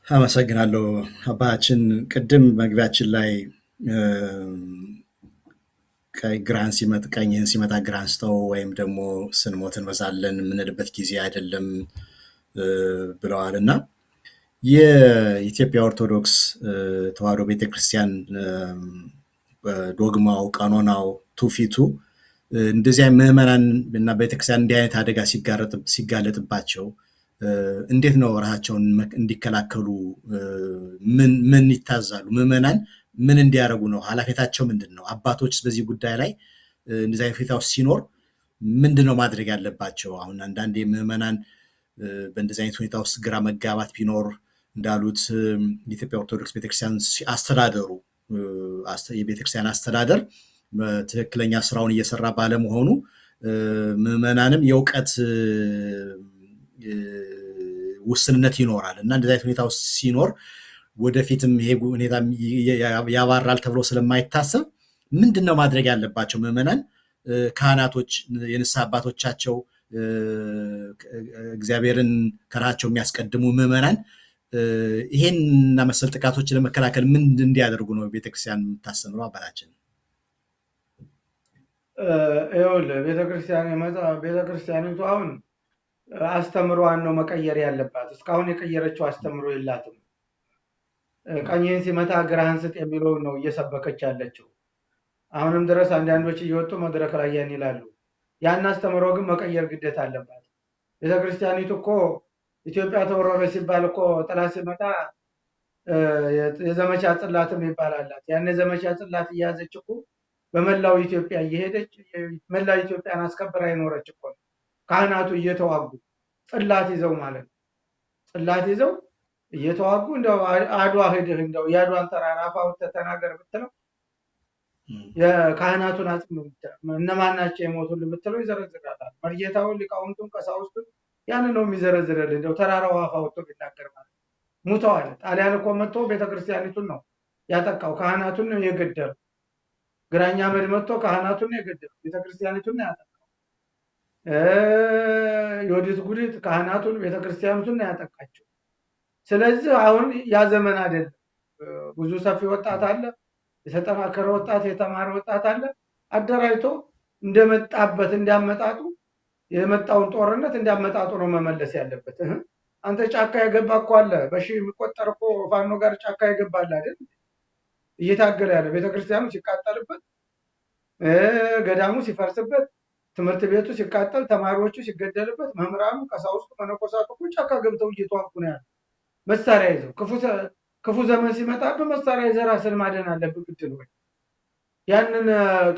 አመሰግናለሁ አባታችን። ቅድም መግቢያችን ላይ ግራን ሲመጥ ቀኝህን ሲመጣ ግራን ስተው ወይም ደግሞ ስንሞት እንበዛለን የምንልበት ጊዜ አይደለም ብለዋል እና የኢትዮጵያ ኦርቶዶክስ ተዋሕዶ ቤተክርስቲያን ዶግማው፣ ቀኖናው፣ ትውፊቱ እንደዚያ ምዕመናን እና ቤተክርስቲያን እንዲህ አይነት አደጋ ሲጋለጥባቸው እንዴት ነው ራሳቸውን እንዲከላከሉ ምን ይታዛሉ? ምዕመናን ምን እንዲያደርጉ ነው? ኃላፊነታቸው ምንድን ነው? አባቶች በዚህ ጉዳይ ላይ እንደዚህ አይነት ሁኔታ ውስጥ ሲኖር ምንድን ነው ማድረግ ያለባቸው? አሁን አንዳንዴ ምዕመናን በእንደዚህ አይነት ሁኔታ ውስጥ ግራ መጋባት ቢኖር እንዳሉት የኢትዮጵያ ኦርቶዶክስ ቤተክርስቲያን አስተዳደሩ የቤተክርስቲያን አስተዳደር ትክክለኛ ስራውን እየሰራ ባለመሆኑ ምዕመናንም የእውቀት ውስንነት ይኖራል እና እንደዚህ አይነት ሁኔታ ውስጥ ሲኖር ወደፊትም ይሄ ሁኔታ ያባራል ተብሎ ስለማይታሰብ ምንድን ነው ማድረግ ያለባቸው ምዕመናን? ካህናቶች፣ የንስሐ አባቶቻቸው፣ እግዚአብሔርን ከራሳቸው የሚያስቀድሙ ምዕመናን ይሄንና መሰል ጥቃቶችን ለመከላከል ምን እንዲያደርጉ ነው ቤተክርስቲያን የምታስተምረው? አባታችን ይኸውልህ ቤተክርስቲያኒቱ አሁን አስተምሯን ነው መቀየር ያለባት። እስካሁን የቀየረችው አስተምሮ የላትም። ቀኝህን ሲመታ ግራህን ስጥ የሚለውን ነው እየሰበከች ያለችው። አሁንም ድረስ አንዳንዶች እየወጡ መድረክ ላይ ያን ይላሉ። ያን አስተምሮ ግን መቀየር ግዴታ አለባት። ቤተክርስቲያኒቱ እኮ ኢትዮጵያ ተወረረች ሲባል እኮ ጠላት ሲመጣ የዘመቻ ጽላትም ይባላላት። ያን የዘመቻ ጽላት እያዘች እኮ በመላው ኢትዮጵያ እየሄደች መላው ኢትዮጵያን አስከብራ የኖረች እኮ ነው። ካህናቱ እየተዋጉ ጽላት ይዘው ማለት ነው። ጽላት ይዘው እየተዋጉ እንደው አድዋ ሄደህ እንደው የአድዋን ተራራ አፍ አውጥተህ ተናገር ብትለው የካህናቱን አጽም እነማን ናቸው የሞቱልን ብትለው ይዘረዝራታል። መርጌታውን፣ ሊቃውንቱን፣ ቀሳውስቱን ያንን ነው የሚዘረዝርልህ። እንደው ተራራው አፍ አውጥቶ ቢናገር ማለት ሙተዋል። ጣሊያን እኮ መጥቶ ቤተክርስቲያኒቱን ነው ያጠቃው፣ ካህናቱን ነው የገደሉ። ግራኝ አህመድ መጥቶ ካህናቱን ነው የገደሉ፣ ቤተክርስቲያኒቱን ነው ያጠቃው። ዮዲት ጉዲት ካህናቱን ቤተክርስቲያኒቱን ነው ያጠቃቸው። ስለዚህ አሁን ያ ዘመን አይደለም። ብዙ ሰፊ ወጣት አለ፣ የተጠናከረ ወጣት፣ የተማረ ወጣት አለ። አደራጅቶ እንደመጣበት እንዳመጣጡ የመጣውን ጦርነት እንዳመጣጡ ነው መመለስ ያለበት። አንተ ጫካ የገባ እኮ አለ፣ በሺህ የሚቆጠር እኮ ፋኖ ጋር ጫካ የገባል አይደል? እየታገለ ያለ ቤተክርስቲያኑ ሲቃጠልበት፣ ገዳሙ ሲፈርስበት፣ ትምህርት ቤቱ ሲቃጠል፣ ተማሪዎቹ ሲገደልበት፣ መምህራኑ፣ ቀሳውስቱ፣ መነኮሳቱ እኮ ጫካ ገብተው እየተዋጉ ነው ያለ መሳሪያ ይዘው። ክፉ ዘመን ሲመጣብህ መሳሪያ ይዘህ ራስን ማደን አለብህ ግድ ነው። ያንን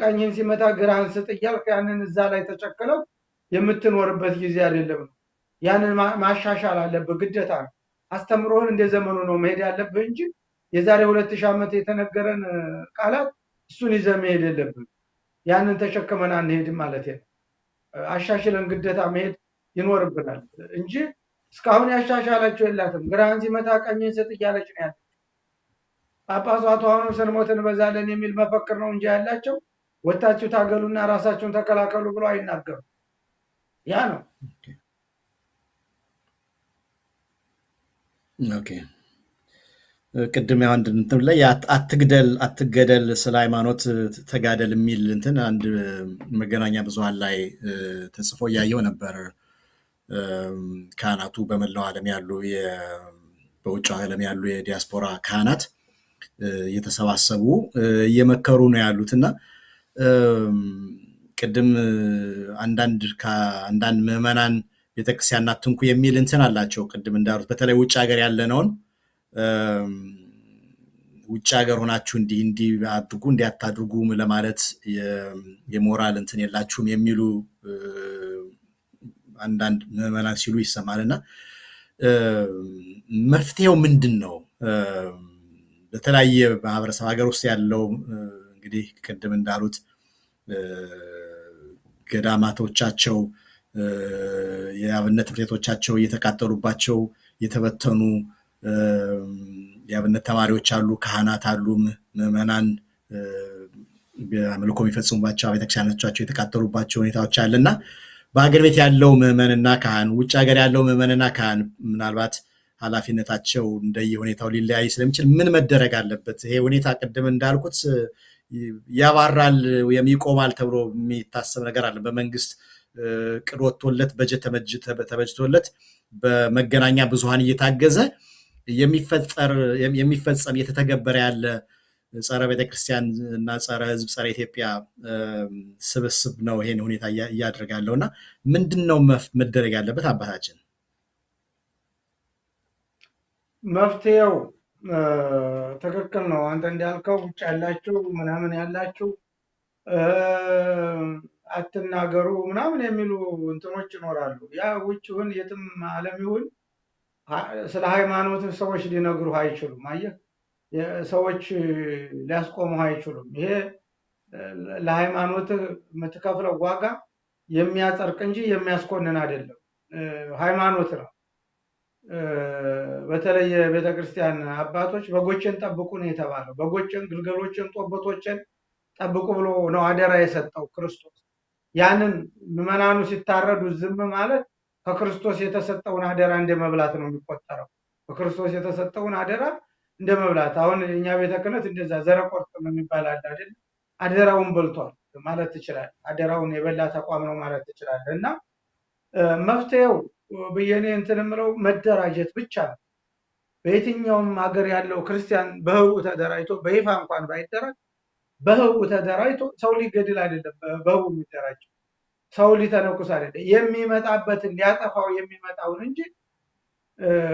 ቀኝን ሲመታ ግራህን ስጥ እያልክ ያንን እዛ ላይ ተጨክለው የምትኖርበት ጊዜ አይደለም ነው። ያንን ማሻሻል አለብህ፣ ግዴታ ነው። አስተምሮህን እንደ ዘመኑ ነው መሄድ ያለብህ እንጂ የዛሬ 2000 ዓመት የተነገረን ቃላት እሱን ይዘህ መሄድ የለብህ። ያንን ተሸክመን አንሄድም ማለት ነው። አሻሽለን ግዴታ መሄድ ይኖርብናል እንጂ እስካሁን ያሻሻላቸው የላትም። ግራህን ሲመታ ቀኝን ስጥ እያለች ነው ያለችው። ጳጳሳቱ አሁንም ስንሞት እንበዛለን የሚል መፈክር ነው እንጂ ያላቸው ወታችሁ ታገሉና ራሳችሁን ተከላከሉ ብሎ አይናገሩም። ያ ነው። ኦኬ ቅድም ያው አንድ እንትን ላይ አትገደል ስለ ሃይማኖት ተጋደል የሚል እንትን አንድ መገናኛ ብዙሃን ላይ ተጽፎ እያየው ነበር። ካህናቱ በመላው ዓለም ያሉ በውጭ ዓለም ያሉ የዲያስፖራ ካህናት እየተሰባሰቡ እየመከሩ ነው ያሉት እና ቅድም አንዳንድ ምዕመናን ቤተክርስቲያን አትንኩ የሚል እንትን አላቸው። ቅድም እንዳሉት በተለይ ውጭ ሀገር ያለነውን ውጭ ሀገር ሆናችሁ እንዲህ አድርጉ እንዲህ አታድርጉ ለማለት የሞራል እንትን የላችሁም የሚሉ አንዳንድ ምዕመናን ሲሉ ይሰማል እና መፍትሄው ምንድን ነው? በተለያየ ማህበረሰብ ሀገር ውስጥ ያለው እንግዲህ ቅድም እንዳሉት ገዳማቶቻቸው የአብነት ትምህርት ቤቶቻቸው እየተቃጠሉባቸው የተበተኑ የአብነት ተማሪዎች አሉ፣ ካህናት አሉ፣ ምዕመናን አምልኮ የሚፈጽሙባቸው ቤተክርስቲያኖቻቸው የተቃጠሉባቸው ሁኔታዎች አለና በሀገር ቤት ያለው ምዕመንና ካህን፣ ውጭ ሀገር ያለው ምዕመንና ካህን ምናልባት ኃላፊነታቸው እንደየ ሁኔታው ሊለያይ ስለሚችል ምን መደረግ አለበት? ይሄ ሁኔታ ቅድም እንዳልኩት ያባራል ወይም ይቆማል ተብሎ የሚታሰብ ነገር አለ። በመንግስት ቅድ ወጥቶለት በጀት ተበጅቶለት በመገናኛ ብዙሃን እየታገዘ የሚፈጸም እየተተገበረ ያለ ጸረ ቤተክርስቲያን እና ጸረ ህዝብ ጸረ ኢትዮጵያ ስብስብ ነው ይሄን ሁኔታ እያደረጋለው እና ምንድን ነው መደረግ ያለበት? አባታችን መፍትሄው ትክክል ነው። አንተ እንዳልከው ውጭ ያላችሁ ምናምን ያላችሁ አትናገሩ ምናምን የሚሉ እንትኖች ይኖራሉ። ያ ውጭ ይሁን የትም ዓለም ይሁን ስለ ሃይማኖት ሰዎች ሊነግሩ አይችሉም። አየህ፣ ሰዎች ሊያስቆሙ አይችሉም። ይሄ ለሃይማኖት የምትከፍለው ዋጋ የሚያጸድቅ እንጂ የሚያስኮንን አይደለም። ሃይማኖት ነው። በተለይ የቤተክርስቲያን አባቶች በጎችን ጠብቁ ነው የተባለው። በጎችን፣ ግልገሎችን፣ ጠቦቶችን ጠብቁ ብሎ ነው አደራ የሰጠው ክርስቶስ። ያንን ምዕመናኑ ሲታረዱ ዝም ማለት ከክርስቶስ የተሰጠውን አደራ እንደ መብላት ነው የሚቆጠረው። ከክርስቶስ የተሰጠውን አደራ እንደ መብላት። አሁን እኛ ቤተ ክህነት እንደዛ ዘረቆርጥም የሚባል አለ አይደል? አደራውን በልቷል ማለት ትችላለህ። አደራውን የበላ ተቋም ነው ማለት ትችላለህ። እና መፍትሄው ብየኔ እንትን የምለው መደራጀት ብቻ ነው። በየትኛውም ሀገር ያለው ክርስቲያን በህቡ ተደራጅቶ በይፋ እንኳን ባይደራጅ በህቡ ተደራጅቶ ሰው ሊገድል አይደለም በህቡ የሚደራጀው። ሰው ሊተነኩስ አይደለም የሚመጣበትን ሊያጠፋው የሚመጣውን እንጂ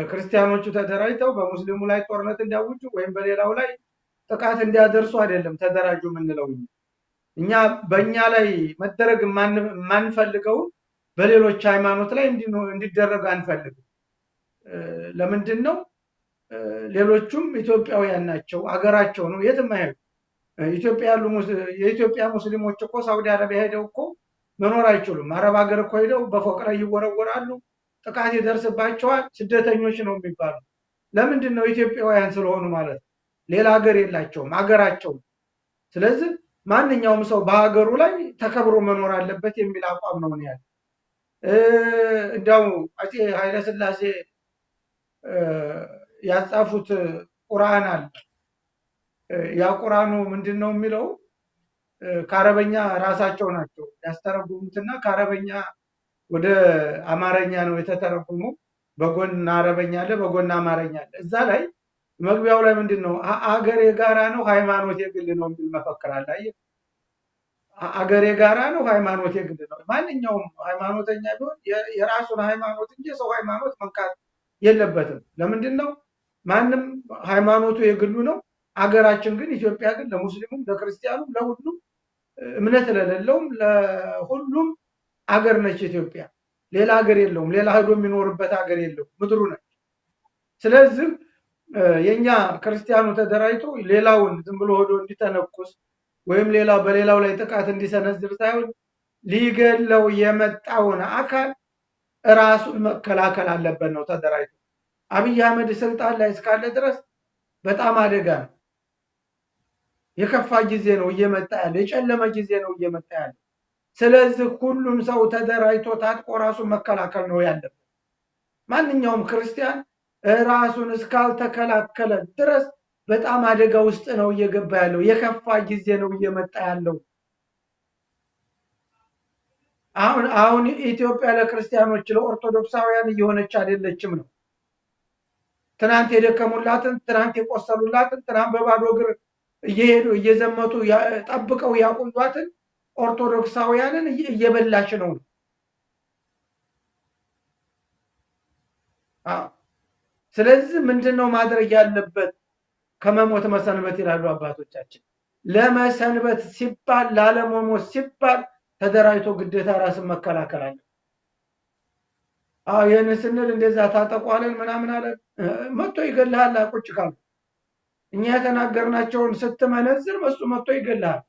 ክርስቲያኖቹ ተደራጅተው በሙስሊሙ ላይ ጦርነት እንዲያውጁ ወይም በሌላው ላይ ጥቃት እንዲያደርሱ አይደለም ተደራጁ የምንለው። እኛ በእኛ ላይ መደረግ የማንፈልገው በሌሎች ሃይማኖት ላይ እንዲደረግ አንፈልግም። ለምንድን ነው? ሌሎቹም ኢትዮጵያውያን ናቸው፣ አገራቸው ነው፣ የትም አይሄዱ። የኢትዮጵያ ሙስሊሞች እኮ ሳውዲ አረቢያ ሄደው እኮ መኖር አይችሉም። አረብ ሀገር እኮ ሄደው በፎቅ ላይ ይወረወራሉ፣ ጥቃት ይደርስባቸዋል፣ ስደተኞች ነው የሚባሉ። ለምንድን ነው? ኢትዮጵያውያን ስለሆኑ ማለት ነው። ሌላ ሀገር የላቸውም፣ አገራቸው። ስለዚህ ማንኛውም ሰው በሀገሩ ላይ ተከብሮ መኖር አለበት የሚል አቋም ነው ያለ። እንዲያው አፄ ኃይለሥላሴ ያጻፉት ቁርአን አለ። ያ ቁርአኑ ምንድን ነው የሚለው? ከአረበኛ ራሳቸው ናቸው ያስተረጉሙትና ከአረበኛ ወደ አማርኛ ነው የተተረጎመው። በጎን አረበኛ አለ፣ በጎን አማርኛ አለ። እዛ ላይ መግቢያው ላይ ምንድን ነው? አገር የጋራ ነው፣ ሃይማኖት የግል ነው የሚል መፈክር አለ። አገር የጋራ ነው፣ ሃይማኖት የግል ነው። ማንኛውም ሃይማኖተኛ ቢሆን የራሱን ሃይማኖት እንጂ የሰው ሃይማኖት መንካት የለበትም። ለምንድን ነው? ማንም ሃይማኖቱ የግሉ ነው። አገራችን ግን ኢትዮጵያ ግን ለሙስሊሙም ለክርስቲያኑም ለሁሉም እምነት ለሌለውም ለሁሉም አገር ነች ኢትዮጵያ። ሌላ ሀገር የለውም። ሌላ ሄዶ የሚኖርበት ሀገር የለውም። ምድሩ ነች። ስለዚህ የኛ ክርስቲያኑ ተደራጅቶ ሌላውን ዝም ብሎ ሄዶ እንዲተነኩስ ወይም ሌላው በሌላው ላይ ጥቃት እንዲሰነዝር ሳይሆን ሊገለው የመጣውን አካል ራሱን መከላከል አለበት ነው ተደራጅቶ። አብይ አህመድ ስልጣን ላይ እስካለ ድረስ በጣም አደጋ ነው። የከፋ ጊዜ ነው እየመጣ ያለ፣ የጨለመ ጊዜ ነው እየመጣ ያለ። ስለዚህ ሁሉም ሰው ተደራጅቶ ታጥቆ ራሱን መከላከል ነው ያለበት። ማንኛውም ክርስቲያን ራሱን እስካልተከላከለ ድረስ በጣም አደጋ ውስጥ ነው እየገባ ያለው። የከፋ ጊዜ ነው እየመጣ ያለው። አሁን ኢትዮጵያ ለክርስቲያኖች ለኦርቶዶክሳውያን እየሆነች አይደለችም ነው። ትናንት የደከሙላትን፣ ትናንት የቆሰሉላትን፣ ትናንት በባዶ እግር እየሄዱ እየዘመቱ ጠብቀው ያቆዩትን ኦርቶዶክሳውያንን እየበላች ነው። ስለዚህ ምንድነው ማድረግ ያለበት? ከመሞት መሰንበት ይላሉ አባቶቻችን። ለመሰንበት ሲባል ላለመሞት ሲባል ተደራጅቶ ግዴታ ራስን መከላከል አለ። ይህን ስንል እንደዛ ታጠቋለን ምናምን አለ መጥቶ ይገልሃል። ቁጭ ካሉ እኛ የተናገርናቸውን ስትመነዝር እሱ መጥቶ ይገልሃል፣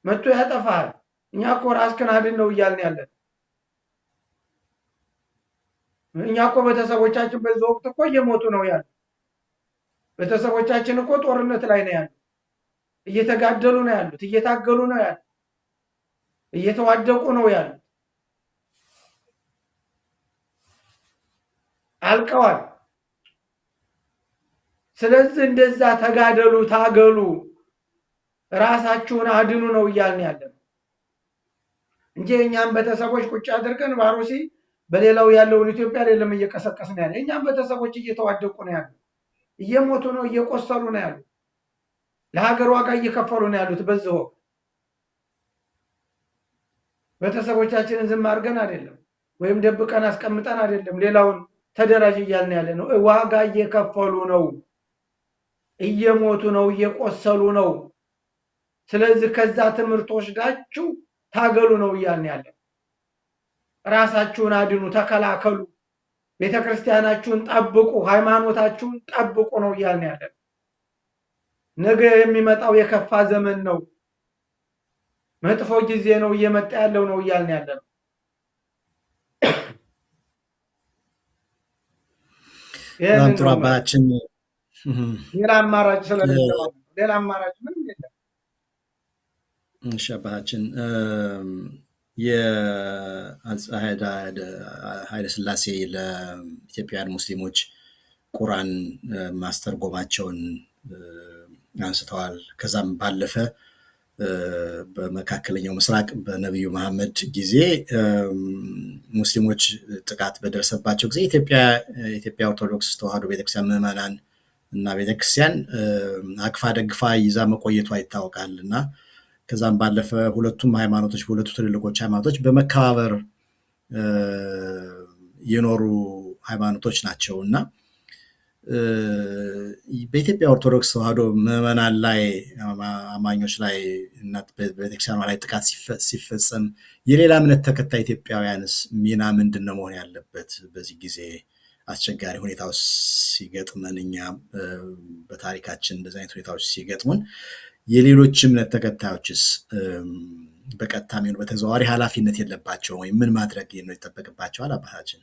መጥቶ ያጠፋል። እኛ እኮ ራስህን አድን ነው እያልን ያለን። እኛ እኮ ቤተሰቦቻችን በዚህ ወቅት እኮ እየሞቱ ነው ያሉ። ቤተሰቦቻችን እኮ ጦርነት ላይ ነው ያሉት፣ እየተጋደሉ ነው ያሉት፣ እየታገሉ ነው ያሉት፣ እየተዋደቁ ነው ያሉት፣ አልቀዋል። ስለዚህ እንደዛ ተጋደሉ፣ ታገሉ፣ ራሳችሁን አድኑ ነው እያልን ያለን እንጂ እኛም ቤተሰቦች ቁጭ አድርገን ባሩሲ በሌላው ያለውን ኢትዮጵያ አይደለም እየቀሰቀስን ያለ። እኛም ቤተሰቦች እየተዋደቁ ነው ያሉት፣ እየሞቱ ነው፣ እየቆሰሉ ነው ያሉት፣ ለሀገር ዋጋ እየከፈሉ ነው ያሉት። በዚህ ወቅት ቤተሰቦቻችንን ዝም አድርገን አይደለም ወይም ደብቀን አስቀምጠን አይደለም ሌላውን ተደራጅ እያልን ያለ ነው። ዋጋ እየከፈሉ ነው፣ እየሞቱ ነው፣ እየቆሰሉ ነው። ስለዚህ ከዛ ትምህርት ወስዳችሁ ታገሉ ነው እያልን ያለ። ራሳችሁን አድኑ፣ ተከላከሉ፣ ቤተክርስቲያናችሁን ጠብቁ፣ ሃይማኖታችሁን ጠብቁ ነው እያልን ያለ። ነገ የሚመጣው የከፋ ዘመን ነው፣ መጥፎ ጊዜ ነው እየመጣ ያለው ነው እያልን ያለ ነው። ጥሩ አባታችን፣ ሌላ አማራጭ ስለሌለ ሌላ አማራጭ ምንም የለም። እሺ አባታችን፣ ኃይለ ሥላሴ ለኢትዮጵያውያን ሙስሊሞች ቁርአን ማስተርጎማቸውን አንስተዋል። ከዛም ባለፈ በመካከለኛው ምስራቅ በነቢዩ መሐመድ ጊዜ ሙስሊሞች ጥቃት በደረሰባቸው ጊዜ የኢትዮጵያ ኦርቶዶክስ ተዋሕዶ ቤተክርስቲያን ምዕመናን እና ቤተክርስቲያን አቅፋ ደግፋ ይዛ መቆየቷ ይታወቃል እና ከዛም ባለፈ ሁለቱም ሃይማኖቶች በሁለቱ ትልልቆች ሃይማኖቶች በመከባበር የኖሩ ሃይማኖቶች ናቸው እና በኢትዮጵያ ኦርቶዶክስ ተዋሕዶ ምዕመናን ላይ አማኞች ላይ እና በቤተክርስቲያኗ ላይ ጥቃት ሲፈጸም የሌላ እምነት ተከታይ ኢትዮጵያውያንስ ሚና ምንድን ነው መሆን ያለበት? በዚህ ጊዜ አስቸጋሪ ሁኔታዎች ሲገጥመን እኛ በታሪካችን እንደዚህ አይነት ሁኔታዎች ሲገጥሙን የሌሎች እምነት ተከታዮችስ በቀጥታ የሚሆን በተዘዋዋሪ ኃላፊነት የለባቸውም ወይም ምን ማድረግ ይጠበቅባቸዋል? አባታችን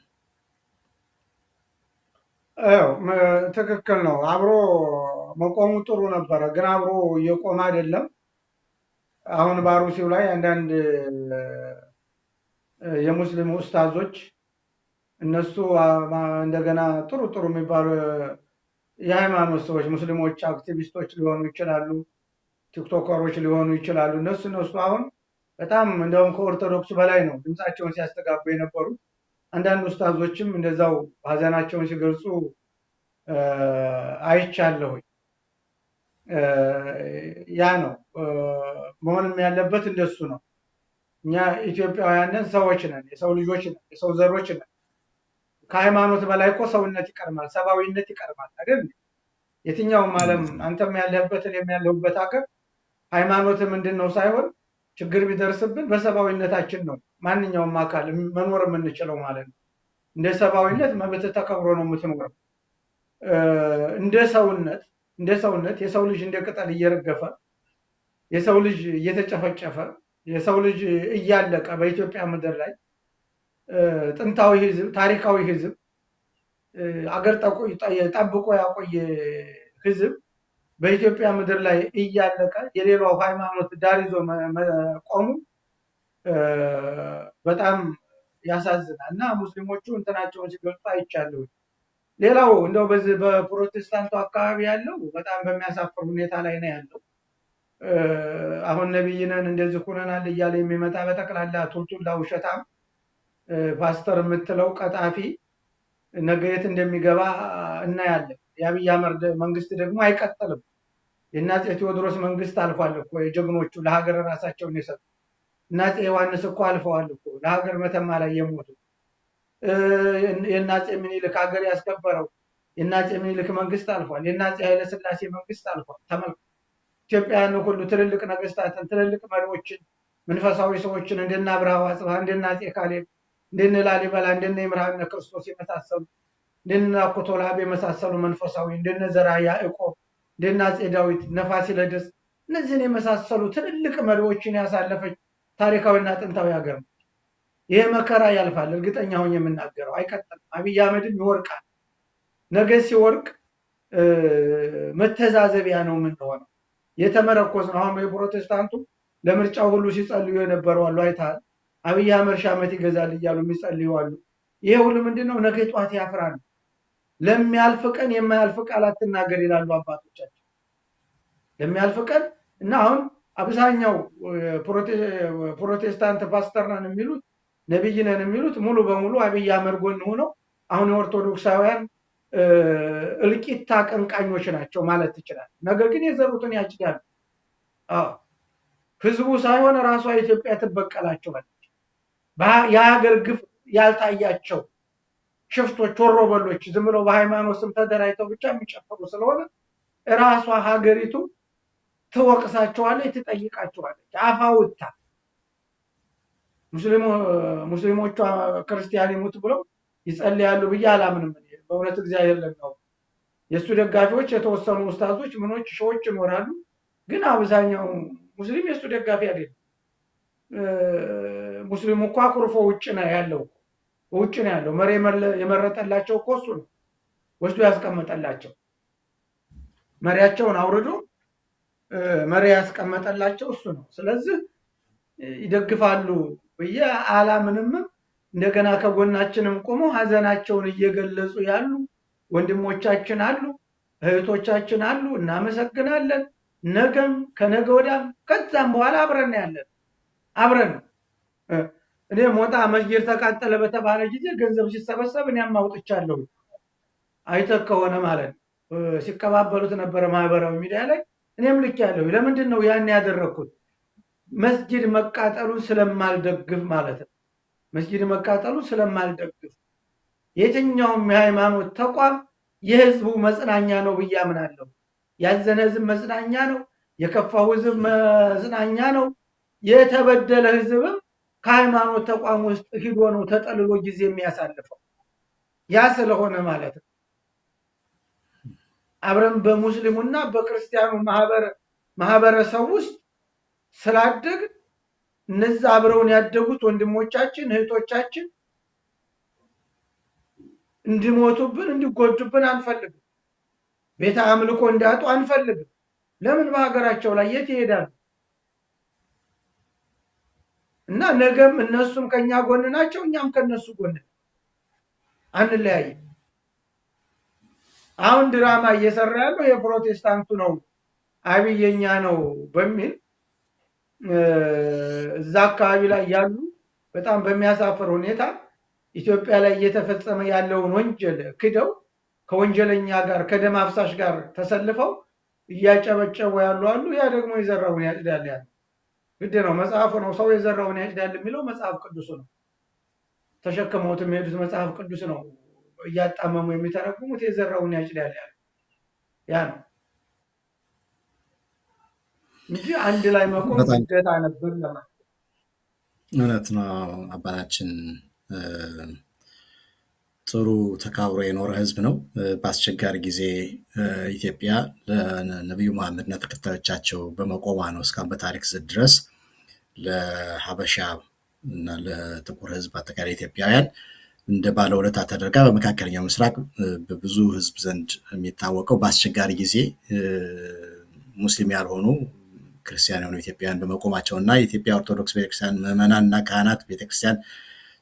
ትክክል ነው። አብሮ መቆሙ ጥሩ ነበረ፣ ግን አብሮ እየቆመ አይደለም። አሁን በአሩሲው ላይ አንዳንድ የሙስሊም ኡስታዞች እነሱ እንደገና ጥሩ ጥሩ የሚባሉ የሃይማኖት ሰዎች ሙስሊሞች አክቲቪስቶች ሊሆኑ ይችላሉ፣ ቲክቶከሮች ሊሆኑ ይችላሉ። እነሱ አሁን በጣም እንደውም ከኦርቶዶክሱ በላይ ነው ድምፃቸውን ሲያስተጋቡ የነበሩት። አንዳንድ ኡስታዞችም እንደዛው ሀዘናቸውን ሲገልጹ አይቻለሁኝ። ያ ነው መሆንም ያለበት፣ እንደሱ ነው። እኛ ኢትዮጵያውያንን ሰዎች ነን፣ የሰው ልጆች ነን፣ የሰው ዘሮች ነን። ከሃይማኖት በላይ እኮ ሰውነት ይቀርማል፣ ሰብአዊነት ይቀርማል አይደል? የትኛውም ዓለም አንተም ያለህበት እኔም ያለሁበት ሀገር ሃይማኖት ምንድን ነው ሳይሆን ችግር ቢደርስብን በሰብአዊነታችን ነው ማንኛውም አካል መኖር የምንችለው ማለት ነው። እንደ ሰብአዊነት መብት ተከብሮ ነው የምትኖረው። እንደ ሰውነት የሰው ልጅ እንደ ቅጠል እየረገፈ የሰው ልጅ እየተጨፈጨፈ የሰው ልጅ እያለቀ በኢትዮጵያ ምድር ላይ ጥንታዊ ህዝብ፣ ታሪካዊ ህዝብ፣ አገር ጠብቆ ያቆየ ህዝብ በኢትዮጵያ ምድር ላይ እያለቀ የሌላው ሃይማኖት ዳር ይዞ መቆሙ በጣም ያሳዝናል እና ሙስሊሞቹ እንትናቸውን ሲገልጹ አይቻለሁ። ሌላው እንደው በዚህ በፕሮቴስታንቱ አካባቢ ያለው በጣም በሚያሳፍር ሁኔታ ላይ ነው ያለው። አሁን ነብይነን እንደዚህ ሆነናል እያለ የሚመጣ በጠቅላላ ቱልቱላ ውሸታም ፓስተር የምትለው ቀጣፊ ነገ የት እንደሚገባ እናያለን። የአብይ አህመድ መንግስት ደግሞ አይቀጥልም። የአፄ ቴዎድሮስ መንግስት አልፏል እኮ የጀግኖቹ ለሀገር ራሳቸውን የሰጡ አፄ ዮሐንስ እኮ አልፈዋል እኮ ለሀገር መተማ ላይ የሞቱ። የአፄ ምኒልክ ሀገር ያስከበረው የአፄ ምኒልክ መንግስት አልፏል። የአፄ ኃይለስላሴ መንግስት አልፏል። ተመልከቱ። ኢትዮጵያን ሁሉ ትልልቅ ነገስታትን፣ ትልልቅ መሪዎችን፣ መንፈሳዊ ሰዎችን እንደነ አብርሃ ወአጽብሃ፣ እንደነ አፄ ካሌብ፣ እንደነ ላሊበላ፣ እንደነ ይምርሃነ ክርስቶስ የመሳሰሉ እንደነ አኩቶ ለአብ የመሳሰሉ መንፈሳዊ እንደነ ዘርዓ ያዕቆብ፣ እንደነ አፄ ዳዊት፣ እነ ፋሲለደስ እነዚህን የመሳሰሉ ትልልቅ መሪዎችን ያሳለፈች ታሪካዊና ጥንታዊ ሀገር ነው። ይሄ መከራ ያልፋል። እርግጠኛ ሆኜ የምናገረው አይቀጥልም። አብይ አህመድም ይወርቃል። ነገ ሲወርቅ መተዛዘቢያ ነው የምንሆነው። የተመረኮዝ ነው። አሁን የፕሮቴስታንቱ ለምርጫው ሁሉ ሲጸልዩ የነበሩ አሉ፣ አይተሃል። አብይ አህመድ ሺህ ዓመት ይገዛል እያሉ የሚጸልዩ አሉ። ይሄ ሁሉ ምንድነው? ነገ ጧት ያፍራሉ። ለሚያልፍ ቀን የማያልፍ ቃል አትናገር ይላሉ አባቶቻችን። ለሚያልፍ ቀን እና አሁን አብዛኛው ፕሮቴስታንት ፓስተር ነን የሚሉት ነብይ ነን የሚሉት ሙሉ በሙሉ አብይ አህመድ ጎን ሆነው አሁን የኦርቶዶክሳውያን እልቂት አቀንቃኞች ናቸው ማለት ትችላል። ነገር ግን የዘሩትን ያጭዳሉ። ህዝቡ ሳይሆን ራሷ ኢትዮጵያ ትበቀላቸዋለች። የሀገር ግፍ ያልታያቸው ሽፍቶች፣ ወሮበሎች ዝም ብለው በሃይማኖት ስም ተደራጅተው ብቻ የሚጨፍሩ ስለሆነ ራሷ ሀገሪቱ ትወቅሳቸዋለች፣ ትጠይቃቸዋለች። አፋውታ ሙስሊሞቿ ክርስቲያን ይሙት ብለው ይጸልያሉ ብዬ አላምንም። በእውነት እግዚአብሔር ለሚያውቅ የእሱ ደጋፊዎች የተወሰኑ ኡስታዞች ምኖች ሺዎች ይኖራሉ። ግን አብዛኛው ሙስሊም የእሱ ደጋፊ አይደለም። ሙስሊሙ እኮ አኩርፎ ውጭ ነው ያለው፣ ውጭ ነው ያለው። መሪ የመረጠላቸው እኮ እሱ ነው፣ ወስዶ ያስቀመጠላቸው። መሪያቸውን አውርዶ መሪ ያስቀመጠላቸው እሱ ነው። ስለዚህ ይደግፋሉ ብዬ አላምንም። እንደገና ከጎናችንም ቆሞ ሀዘናቸውን እየገለጹ ያሉ ወንድሞቻችን አሉ፣ እህቶቻችን አሉ። እናመሰግናለን። ነገም ከነገ ወዲያም ከዛም በኋላ አብረን ያለን አብረን። እኔ ሞጣ መስጊድ ተቃጠለ በተባለ ጊዜ ገንዘብ ሲሰበሰብ እኔም አውጥቻለሁ። አይተህ ከሆነ ማለት ነው ሲቀባበሉት ነበረ ማህበራዊ ሚዲያ ላይ። እኔም ልኬያለሁ። ለምንድን ነው ያን ያደረኩት? መስጊድ መቃጠሉን ስለማልደግፍ ማለት ነው። መስጊድ መቃጠሉን ስለማልደግፍ የትኛውም የሃይማኖት ተቋም የህዝቡ መጽናኛ ነው ብዬ አምናለሁ። ያዘነ ህዝብ መጽናኛ ነው፣ የከፋው ህዝብ መጽናኛ ነው። የተበደለ ህዝብም ከሃይማኖት ተቋም ውስጥ ሂዶ ነው ተጠልሎ ጊዜ የሚያሳልፈው። ያ ስለሆነ ማለት ነው አብረን በሙስሊሙና በክርስቲያኑ ማህበረሰብ ውስጥ ስላደግ እነዛ አብረውን ያደጉት ወንድሞቻችን እህቶቻችን እንዲሞቱብን እንዲጎዱብን አንፈልግም። ቤተ አምልኮ እንዲያጡ አንፈልግም። ለምን በሀገራቸው ላይ የት ይሄዳሉ? እና ነገም እነሱም ከኛ ጎን ናቸው፣ እኛም ከነሱ ጎን አንለያይም። አሁን ድራማ እየሰራ ያለው የፕሮቴስታንቱ ነው አብይ የኛ ነው በሚል እዛ አካባቢ ላይ ያሉ በጣም በሚያሳፍር ሁኔታ ኢትዮጵያ ላይ እየተፈጸመ ያለውን ወንጀል ክደው ከወንጀለኛ ጋር ከደም አፍሳሽ ጋር ተሰልፈው እያጨበጨቡ ያሉ አሉ። ያ ደግሞ የዘራውን ያጭዳል ያለ ግድ ነው። መጽሐፉ ነው ሰው የዘራውን ያጭዳል የሚለው መጽሐፍ ቅዱሱ ነው። ተሸክመውት የሚሄዱት መጽሐፍ ቅዱስ ነው። እያጣመሙ የሚተረጉሙት የዘራውን ያጭዳል ያለ ያ ነው እንጂ አንድ ላይ መቆም ግዴታ ነበር ለማለት። እውነት ነው አባታችን። ጥሩ ተካብሮ የኖረ ህዝብ ነው። በአስቸጋሪ ጊዜ ኢትዮጵያ ለነቢዩ መሐመድና ተከታዮቻቸው በመቆሟ ነው እስካሁን በታሪክ ድረስ ለሀበሻ እና ለጥቁር ህዝብ አጠቃላይ ኢትዮጵያውያን እንደ ባለውለታ ተደርጋ በመካከለኛው ምስራቅ በብዙ ህዝብ ዘንድ የሚታወቀው በአስቸጋሪ ጊዜ ሙስሊም ያልሆኑ ክርስቲያን የሆኑ ኢትዮጵያውያን በመቆማቸው እና የኢትዮጵያ ኦርቶዶክስ ቤተክርስቲያን ምዕመናን እና ካህናት ቤተክርስቲያን